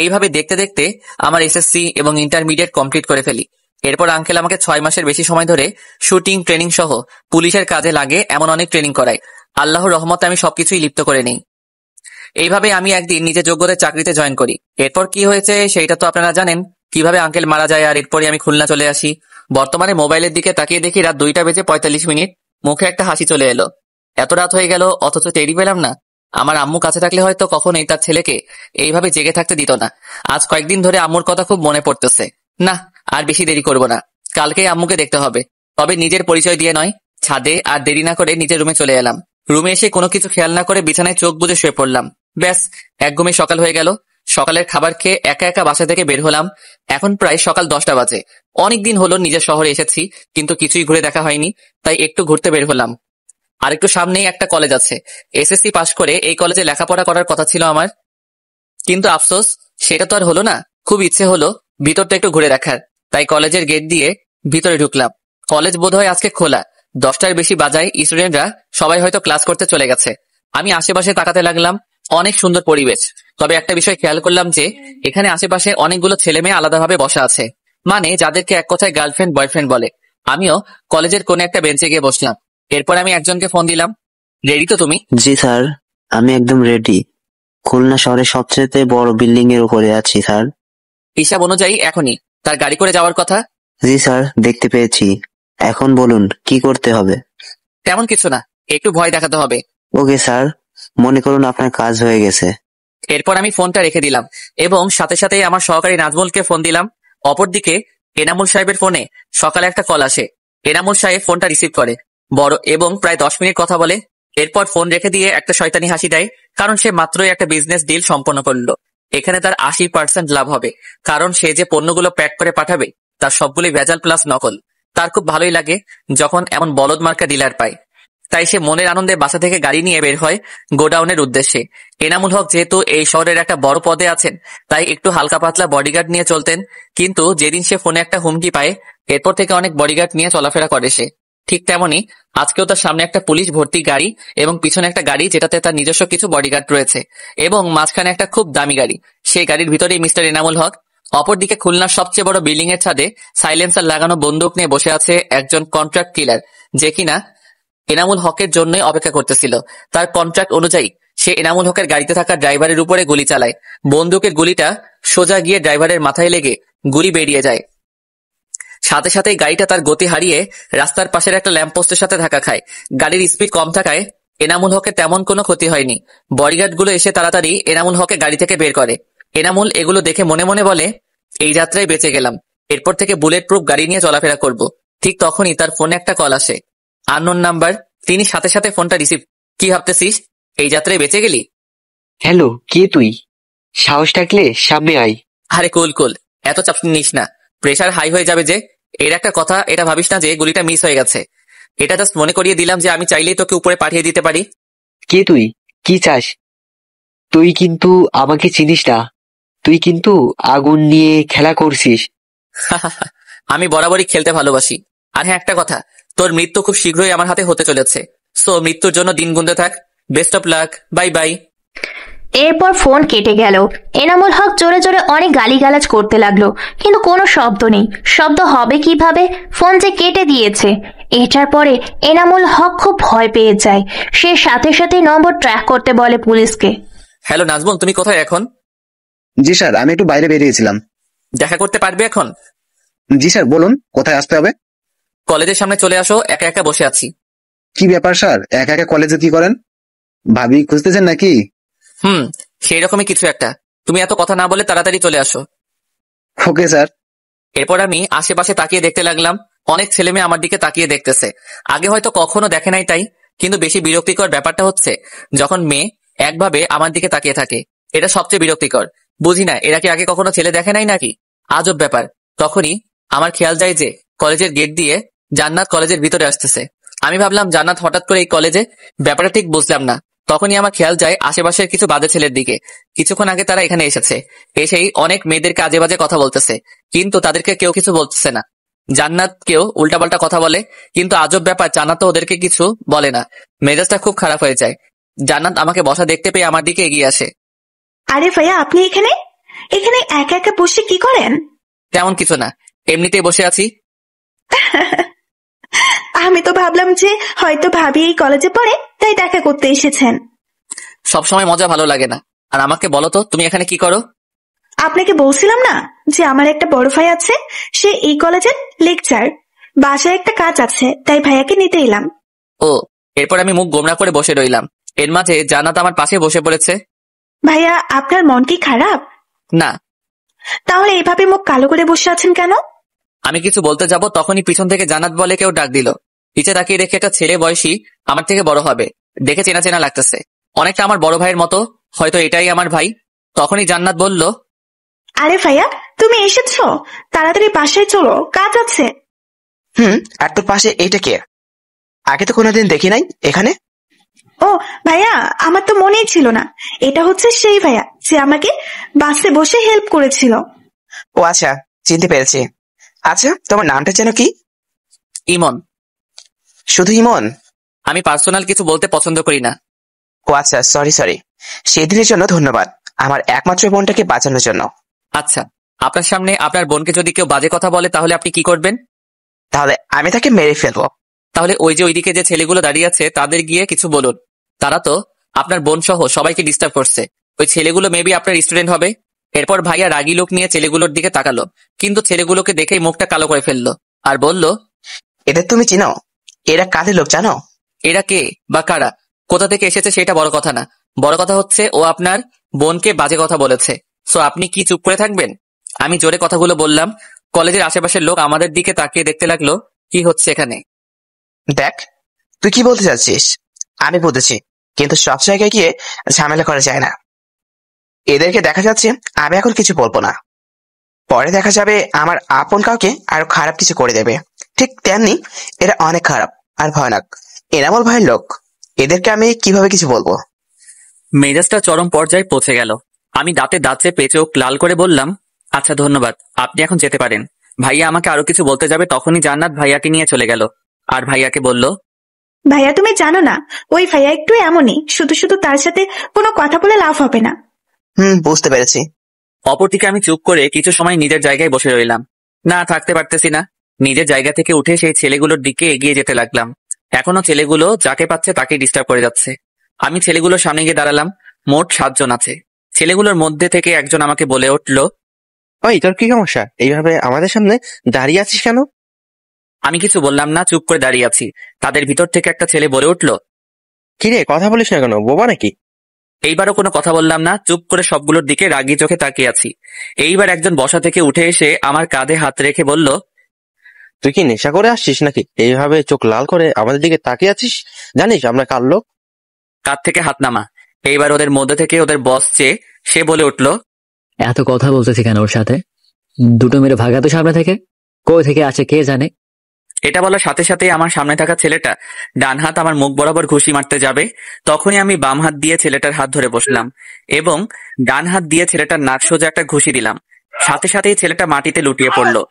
এইভাবে দেখতে দেখতে আমার এসএসসি এবং ইন্টারমিডিয়েট কমপ্লিট করে ফেলি। এরপর আঙ্কেল আমাকে 6 মাসের বেশি সময় ধরে শুটিং, ট্রেনিং সহ পুলিশের কাজে লাগে এমন অনেক ট্রেনিং করায়। আল্লাহর রহমতে আমি সবকিছুই লিপ্ত করে নিই। এইভাবে আমি একদিন নিজের যোগ্যতার চাকরিতে জয়েন করি। এরপর কি হয়েছে সেইটা তো আপনারা জানেন, কিভাবে আঙ্কেল মারা যায়, আর এরপরই আমি খুলনা চলে আসি। বর্তমানে মোবাইলের দিকে তাকিয়ে দেখি রাত 2:45, মুখে একটা হাসি চলে এলো। এত রাত হয়ে গেল অথচ টেরই পেলাম না। আমার আম্মু কাছে থাকলে হয়তো কখনোই তার ছেলেকে এইভাবে জেগে থাকতে দিত না। আজ কয়েকদিন ধরে আম্মুর কথা খুব মনে পড়তেছে। না, আর বেশি দেরি করব না, কালকেই আম্মুকে দেখতে হবে। তবে নিজের পরিচয় দিয়ে নয়, ছাদে আর দেরি না করে নিজের রুমে চলে এলাম। রুমে এসে কোনো কিছু খেয়াল না করে বিছানায় চোখ বুজে শুয়ে পড়লাম। ব্যাস, এক ঘুমে সকাল হয়ে গেল। সকালের খাবার খেয়ে একা একা বাসা থেকে বের হলাম। এখন প্রায় সকাল 10টা বাজে। অনেকদিন হলো নিজের শহরে এসেছি, কিন্তু কিছুই ঘুরে দেখা হয়নি, তাই একটু ঘুরতে বের হলাম। আর একটু সামনেই একটা কলেজ আছে। এসএসসি পাশ করে এই কলেজে লেখাপড়া করার কথা ছিল আমার, কিন্তু আফসোস সেটা তো আর হলো না। খুব ইচ্ছে হলো ভিতরটা একটু ঘুরে দেখার, তাই কলেজের গেট দিয়ে ভিতরে ঢুকলাম। কলেজ বোধহয় আজকে খোলা। 10টার বেশি বাজায়, স্টুডেন্টরা সবাই হয়তো ক্লাস করতে চলে গেছে। আমি আশেপাশে তাকাতে লাগলাম। অনেক সুন্দর পরিবেশ, তবে একটা বিষয় খেয়াল করলাম যে এখানে আশেপাশে অনেকগুলো ছেলে মেয়ে আলাদাভাবে বসা আছে, মানে যাদেরকে এক কথায় গার্লফ্রেন্ড বয়ফ্রেন্ড বলে। আমিও কলেজের কোনে একটা বেঞ্চে গিয়ে বসলাম। এরপর আমি একজনকে ফোন দিলাম, রেডি তো তুমি? জি স্যার, আমি একদম রেডি। খুলনা শহরের সবচেয়ে বড় বিল্ডিং এর উপরে আছি স্যার। হিসাব অনুযায়ী এখনই তার গাড়ি করে যাওয়ার কথা। জি স্যার, দেখতে পেয়েছি। এখন বলুন কি করতে হবে? তেমন কিছু না, একটু ভয় দেখাতে হবে। ওকে স্যার, মনে করুন আপনার কাজ হয়ে গেছে। এরপর আমি ফোনটা রেখে দিলাম এবং সাথে সাথে আমার সহকারী নাজমুলকে ফোন দিলাম। অপরদিকে এনামুল সাহেবের ফোনে সকালে একটা কল আসে। এনামুল সাহেব ফোনটা রিসিভ করে বড় এবং প্রায় 10 মিনিট কথা বলে। এরপর ফোন রেখে দিয়ে একটা শয়তানি হাসি দেয়, কারণ সে মাত্রই একটা বিজনেস ডিল সম্পন্ন করলো। এখানে তার 80% লাভ হবে, কারণ সে যে পণ্যগুলো প্যাক করে পাঠাবে তার সবগুলি ভেজাল প্লাস নকল। তার খুব ভালোই লাগে যখন এমন বলদ মার্কা ডিলার পায়। তাই সে মনের আনন্দে বাসা থেকে গাড়ি নিয়ে বের হয় গোডাউনের উদ্দেশ্যে। এনামুল হক যেহেতু এই শহরের একটা বড় পদে আছেন, তাই একটু হালকা পাতলা বডিগার্ড নিয়ে চলতেন। কিন্তু যেদিন সে ফোনে একটা হুমকি পায়, এরপর থেকে অনেক বডিগার্ড নিয়ে চলাফেরা করে সে। ঠিক তেমনি আজকেও তার সামনে একটা পুলিশ ভর্তি গাড়ি এবং পিছনে একটা গাড়ি যেটাতে তার নিজস্ব কিছু বডিগার্ড রয়েছে, এবং মাঝখানে একটা খুব দামি গাড়ি। সেই গাড়ির ভিতরেই মিস্টার এনামুল হক। অপরদিকে খুলনার সবচেয়ে বড় বিল্ডিং এর ছাদে সাইলেন্সার লাগানো বন্দুক নিয়ে বসে আছে একজন কন্ট্রাক্ট কিলার, যে কিনা এনামুল হকের জন্যই অপেক্ষা করতেছিল। তার কন্ট্রাক্ট অনুযায়ী সে এনামুল হকের গাড়িতে থাকা ড্রাইভারের উপরে গুলি চালায়। বন্দুকের গুলিটা সোজা গিয়ে ড্রাইভারের মাথায় লেগে গুলি বেরিয়ে যায়। সাথে সাথেই গাড়িটা তার গতি হারিয়ে রাস্তার পাশের একটা ল্যাম্পপোস্টের সাথে ধাক্কা খায়। গাড়ির স্পিড কম থাকায় এনামুল হকের তেমন কোনো ক্ষতি হয়নি। বডিগার্ড গুলো এসে তাড়াতাড়ি এনামুল হকে গাড়ি থেকে বের করে। এনামুল এগুলো দেখে মনে মনে বলে, এই যাত্রায় বেঁচে গেলাম, এরপর থেকে বুলেট প্রুফ গাড়ি নিয়ে চলাফেরা করব। ঠিক তখনই তার ফোনে একটা কল আসে, আননোন নাম্বার। তিনি সাথে সাথে ফোনটা রিসিভ। কি ভাবতেছিস, এই যাত্রায় বেঁচে গেলি? হ্যালো, কে তুই? সাহস থাকলে সামনে আয়। আরে কুল কুল, এত চাপ নিস না, প্রেশার হাই হয়ে যাবে যে। এর একটা কথা, এটা ভাবিস না যে গুলিটা মিস হয়ে গেছে। এটা জাস্ট মনে করিয়ে দিলাম যে আমি চাইলেই তোকে উপরে পাঠিয়ে দিতে পারি। কে তুই? কি চাস? তুই কিন্তু আমাকে চিনিস না। তুই কিন্তু আগুন নিয়ে খেলা করছিস। আমি বরাবরই খেলতে ভালোবাসি। আর হ্যাঁ, একটা কথা, তোর মৃত্যু খুব শীঘ্রই আমার হাতে হতে চলেছে। সো মৃত্যুর জন্য দিন গুনতে থাক। Best of luck, bye bye. এরপর ফোন কেটে গেল। এনামুল হক জোরে জোরে অনেক গালিগালাজ করতে লাগলো, কিন্তু কোনো শব্দ নেই। শব্দ হবে কিভাবে? ফোন যে কেটে দিয়েছে। এটার পরে এনামুল হক খুব ভয় পেয়ে যায়। সে সাথে সাথে নম্বর ট্র্যাক করতে বলে পুলিশকে। হ্যালো নাজমুল, তুমি কোথায় এখন? জি স্যার, আমি একটু বাইরে বেরিয়েছিলাম। দেখা করতে পারবে এখন? জি স্যার, বলুন কোথায় আসতে হবে? কলেজের সামনে চলে আসো, একা একা বসে আছি। কি ব্যাপার স্যার, একা একা কলেজে কি করেন? ভাবি খুঁজতেছেন নাকি? সেই রকমই কিছু একটা। তুমি এত কথা না বলে তাড়াতাড়ি চলে আসো। Okay sir. এরপর আমি আশেপাশে তাকিয়ে দেখতে লাগলাম। অনেক ছেলে মেয়ে আমার দিকে তাকিয়ে দেখতেছে। আগে হয়তো কখনো দেখে নাই তাই, কিন্তু বেশি বিরক্তিকর ব্যাপারটা হচ্ছে যখন মেয়ে একভাবে আমার দিকে তাকিয়ে থাকে। এটা সবচেয়ে বিরক্তিকর। বুঝি না এরা কি আগে কখনো ছেলে দেখে নাই নাকি? আজব ব্যাপার। তখনই আমার খেয়াল যায় যে কলেজের গেট দিয়ে জান্নাত কলেজের ভিতরে আসতেছে। আমি ভাবলাম জান্নাত হঠাৎ করে এই কলেজে, ব্যাপারটা ঠিক বুঝলাম না। তখনই আমার খেয়াল যায় আশেপাশের কিছু বাজে ছেলের দিকে। কিছুক্ষণ আগে তারা এখানে এসেছে, এসেই অনেক মেয়েদেরকে আজে বাজে কথা বলতেছে, কিন্তু তাদেরকে কেউ কিছু বলতেছে না। জান্নাত কেউ উল্টাপাল্টা কথা বলে, কিন্তু আজব ব্যাপার, জান্নাত তো ওদেরকে কিছু বলে না। মেজাজটা খুব খারাপ হয়ে যায়। জান্নাত আমাকে বসা দেখতে পেয়ে আমার দিকে এগিয়ে আসে। আরে ভাইয়া, আপনি এখানে এখানে একা একা বসে কি করেন? তেমন কিছু না, এমনিতেই বসে আছি। আমি তো ভাবলাম যে হয়তো ভাবি এই কলেজে পড়ে, তাই দেখা করতে এসেছেন। সবসময় মজা ভালো লাগে না। আর আমাকে বলো তো, তুমি এখানে কি করো? আপনাকে বলছিলাম না যে আমার একটা বড় ভাই আছে, সে এই কলেজের লেকচার। বাসায় একটা কাজ আছে, তাই ভাইয়াকে নিতে এলাম। ও, এরপর আমি মুখ গোমরা করে বসে রইলাম। এর মাঝে জান্নাত আমার পাশে বসে পড়েছে। ভাইয়া, আপনার মন কি খারাপ? না। তাহলে এভাবে মুখ কালো করে বসে আছেন কেন? আমি কিছু বলতে যাব, তখনই পিছন থেকে জান্নাত বলে কেউ ডাক দিল। পিছে তাকিয়ে দেখে একটা ছেলে, বয়সী, আমার থেকে বড় হবে, দেখে চেনা চেনা লাগতেছে, অনেকটা আমার বড় ভাইয়ের মতো। হয়তো এটাই আমার ভাই। তখনই জান্নাত বলল, আরে ভাইয়া, তুমি এসেছো? তাড়াতাড়ি বাসায় চলো, কাজ আছে। আর তোর পাশে এইটা কে? আগে তো কোনোদিন দেখি নাই এখানে। ও ভাইয়া, আমার তো মনেই ছিল না। এটা হচ্ছে সেই ভাইয়া যে আমাকে বাসে বসে হেল্প করেছিল। ও আচ্ছা, চিনতে পেরেছি। আচ্ছা, তোমার নামটা যেন কি? ইমন। শুধু ইমন? আমি পার্সোনাল কিছু বলতে পছন্দ করি না। ও আচ্ছা, সরি। সেদিনের জন্য ধন্যবাদ। আমার একমাত্র বোনটাকে বাঁচানোর জন্য। আচ্ছা, আপনার সামনে আপনার বোনকে যদি কেউ বাজে কথা বলে তাহলে আপনি কি করবেন? তাহলে আমি তাকে মেরে ফেলবো। তাহলে ওই যে ওইদিকে যে ছেলেগুলো দাঁড়িয়ে আছে তাদের গিয়ে কিছু বলুন। তারা তো আপনার বোন সহ সবাইকে ডিস্টার্ব করছে। ওই ছেলেগুলো মেবি আপনার স্টুডেন্ট হবে। এরপর ভাইয়া রাগী লোক নিয়ে ছেলেগুলোর দিকে তাকালো, কিন্তু ছেলেগুলোকে দেখেই মুখটা কালো করে ফেললো আর বলল, এদের তুমি চিনো? এরা কাদের লোক জানো? এরা কে বা কারা, কোথা থেকে এসেছে সেটা বড় কথা না, বড় কথা হচ্ছে ও আপনার বোনকে বাজে কথা বলেছে। সো আপনি কি চুপ করে থাকবেন? আমি জোরে কথাগুলো বললাম। কলেজের আশেপাশের লোক আমাদের দিকে তাকিয়ে দেখতে লাগলো কি হচ্ছে এখানে। দেখ, তুই কি বলতে চাচ্ছিস আমি বুঝেছি, কিন্তু সব জায়গায় গিয়ে ঝামেলা করা যায় না। এদেরকে দেখা যাচ্ছে আমি এখন কিছু বলবো না, পরে দেখা যাবে আমার আপন কাউকে আরো খারাপ কিছু করে দেবে। ঠিক তেমনি এরা অনেক খারাপ আর ভয়ানক। এনামল ভাইয়ের লোক, এদেরকে আমি কিভাবে কিছু বলবো? মেজাজটা চরম পর্যায়ে পৌঁছে গেল। আমি দাঁতে দাঁত চেপে চোখ লাল করে বললাম, আচ্ছা ধন্যবাদ, আপনি এখন যেতে পারেন। ভাইয়া আমাকে আরো কিছু বলতে যাবে, তখনই জান্নাত ভাইয়াকে নিয়ে চলে গেল আর ভাইয়াকে বলল, ভাইয়া তুমি জানো না, ওই ভাইয়া একটু এমনই, শুধু শুধু তার সাথে কোনো কথা বলে লাভ হবে না। বুঝতে পেরেছি। অপরদিকে আমি চুপ করে কিছু সময় নিজের জায়গায় বসে রইলাম। না থাকতে পারতেছি না, নিজের জায়গা থেকে উঠে সেই ছেলেগুলোর দিকে এগিয়ে যেতে লাগলাম। এখনো ছেলেগুলো যাকে পাচ্ছে তাকে ডিস্টার্ব করে যাচ্ছে। আমি ছেলেগুলোর সামনে গিয়ে দাঁড়ালাম। মোট 7 জন আছে। ছেলেগুলোর মধ্যে থেকে একজন আমাকে বলে উঠল, ওই তোর কি সমস্যা? এইভাবে আমাদের সামনে দাঁড়িয়ে আছিস কেন? আমি কিছু বললাম না, চুপ করে দাঁড়িয়ে আছি। তাদের ভিতর থেকে একটা ছেলে বলে উঠল, কিরে কথা বলিস না কেন, বোবা নাকি? এইবারও কোনো কথা বললাম না, চুপ করে সবগুলোর দিকে রাগী চোখে তাকিয়ে আছি। এইবার একজন বসা থেকে উঠে এসে আমার কাঁধে হাত রেখে বলল, তুই কি নেশা করে আসছিস নাকি? এইভাবে চোখ লাল করে আমাদের দিকে তাকিয়ে আছিস? জানিস আমরা কার লোক? কাঁধ থেকে হাত নামা। এইবার ওদের মধ্যে থেকে ওদের বস চেয়ে সে বলে উঠল, এত কথা বলতেছি কেন ওর সাথে? দুটো মেরে ভাগাতো সামনে থেকে, কই থেকে আছে কে জানে। এটা বলার সাথে সাথে আমার সামনে থাকা ছেলেটা ডান হাত আমার মুখ বরাবর ঘুষি মারতে যাবে, তখনই আমি বাম হাত দিয়ে ছেলেটার হাত ধরে বসলাম এবং ডান হাত দিয়ে ছেলেটার নাক সোজা একটা ঘুষি দিলাম। সাথে সাথেই ছেলেটা মাটিতে লুটিয়ে পড়লো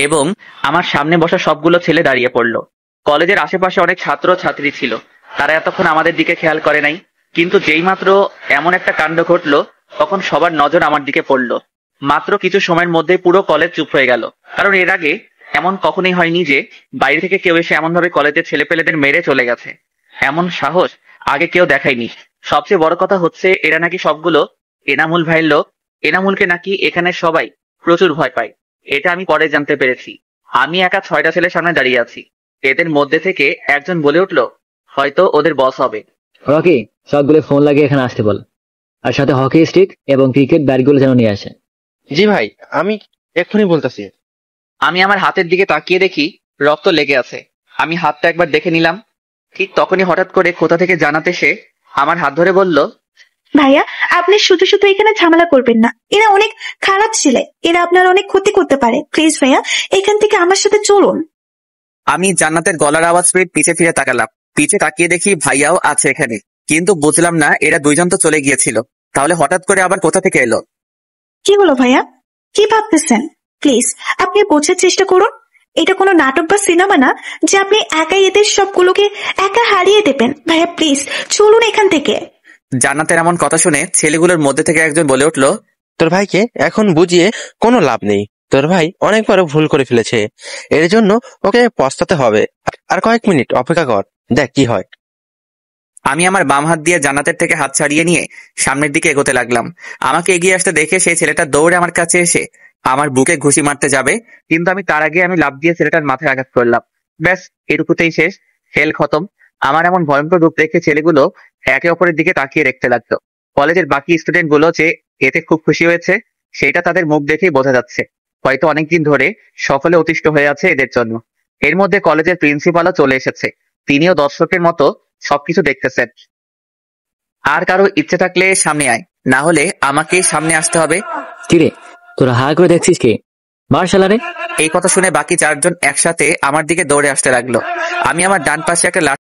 এবং আমার সামনে বসা সবগুলো ছেলে দাঁড়িয়ে পড়লো। কলেজের আশেপাশে অনেক ছাত্র ছাত্রী ছিল, তারা এতক্ষণ আমাদের দিকে খেয়াল করে নাই, কিন্তু যেই মাত্র এমন একটা কাণ্ড ঘটলো তখন সবার নজর আমার দিকে পড়লো। মাত্র কিছু সময়ের মধ্যে পুরো কলেজ চুপ হয়ে গেল, কারণ এর আগে এমন কখনোই হয়নি যে বাইরে থেকে কেউ এসে এমন ভাবে কলেজের ছেলেপেলেদের মেরে চলে গেছে। এমন সাহস আগে কেউ দেখায়নি। সবচেয়ে বড় কথা হচ্ছে এরা নাকি সবগুলো এনামুল ভাইয়ের লোক। এনামুলকে নাকি এখানে সবাই প্রচুর ভয় পায়, এটা আমি পরে জানতে পেরেছি। আমি একা 6টা ছেলের সামনে দাঁড়িয়ে আছি। এদের মধ্যে থেকে একজন বলে উঠল, হয়তো ওদের বস হবে। রকি, সবগুলো ফোন লাগিয়ে এখানে আসতে বল, আর সাথে হকি স্টিক এবং ক্রিকেট ব্যাটগুলো যেন নিয়ে আসে। জি ভাই, আমি এক্ষুনি বলতেছি। আমি আমার হাতের দিকে তাকিয়ে দেখি রক্ত লেগে আছে। আমি হাতটা একবার দেখে নিলাম। ঠিক তখনই হঠাৎ করে কোথা থেকে জানাতে সে আমার হাত ধরে বলল, ভাইয়া আপনি শুধু শুধু এখানে ঝামেলা করবেন না, এরা অনেক খারাপ ছেলে, এরা আপনার অনেক ক্ষতি করতে পারে। প্লিজ ভাইয়া এখান থেকে আমার সাথে চলুন। আমি জান্নাতের গলার আওয়াজ পেয়ে পিছে ফিরে তাকালাম। পিছে তাকিয়ে দেখি ভাইয়াও আছে এখানে, কিন্তু বুঝলাম না এরা দুইজন তো চলে গিয়েছিল, তাহলে হঠাৎ করে আবার কোথা থেকে এলো? কি হলো ভাইয়া, কি ভাবতেছেন? প্লিজ আপনি বোঝার চেষ্টা করুন, এটা কোনো নাটক বা সিনেমা না যে আপনি একাই এদের সবগুলোকে একা হারিয়ে দেবেন। ভাইয়া প্লিজ চলুন এখান থেকে। জান্নাতের এমন কথা শুনে ছেলেগুলোর মধ্যে থেকে একজন বলে উঠল, তোর ভাইকে এখন বুঝিয়ে কোনো লাভ নেই। তোর ভাই অনেক বড় ভুল করে ফেলেছে, এর জন্য ওকে পস্তাতে হবে। আর কয়েক মিনিট অপেক্ষা কর, দেখ কি হয়। আমি আমার বাম হাত দিয়ে জান্নাতের থেকে হাত ছাড়িয়ে নিয়ে সামনের দিকে এগোতে লাগলাম। আমাকে এগিয়ে আসতে দেখে সেই ছেলেটা দৌড়ে আমার কাছে এসে আমার বুকে ঘুষি মারতে যাবে, কিন্তু আমি তার আগে আমি লাফ দিয়ে ছেলেটার মাথায় আঘাত করলাম। ব্যাস, এটুকুতেই শেষ, খেল খতম। আমার এমন ভয়ঙ্কর রূপ দেখে ছেলেগুলো একে অপরের দিকে তাকিয়ে রাখতে লাগলো। কলেজের বাকি স্টুডেন্ট গুলো যে এতে খুব খুশি হয়েছে সেটা তাদের মুখ দেখেই বোঝা যাচ্ছে। হয়তো অনেকদিন ধরে সকলে অতিষ্ঠ হয়ে আছে এদের জন্য। এর মধ্যে কলেজের প্রিন্সিপালও চলে এসেছে, তিনিও দর্শকের মতো সবকিছু দেখতেছেন। আর কারো ইচ্ছে থাকলে সামনে আয়, না হলে আমাকে সামনে আসতে হবে। কিরে তোরা হা করে দেখছিস কি? মার শালারে। এই কথা শুনে বাকি 4 জন একসাথে আমার দিকে দৌড়ে আসতে লাগলো। আমি আমার ডান পাশে একটা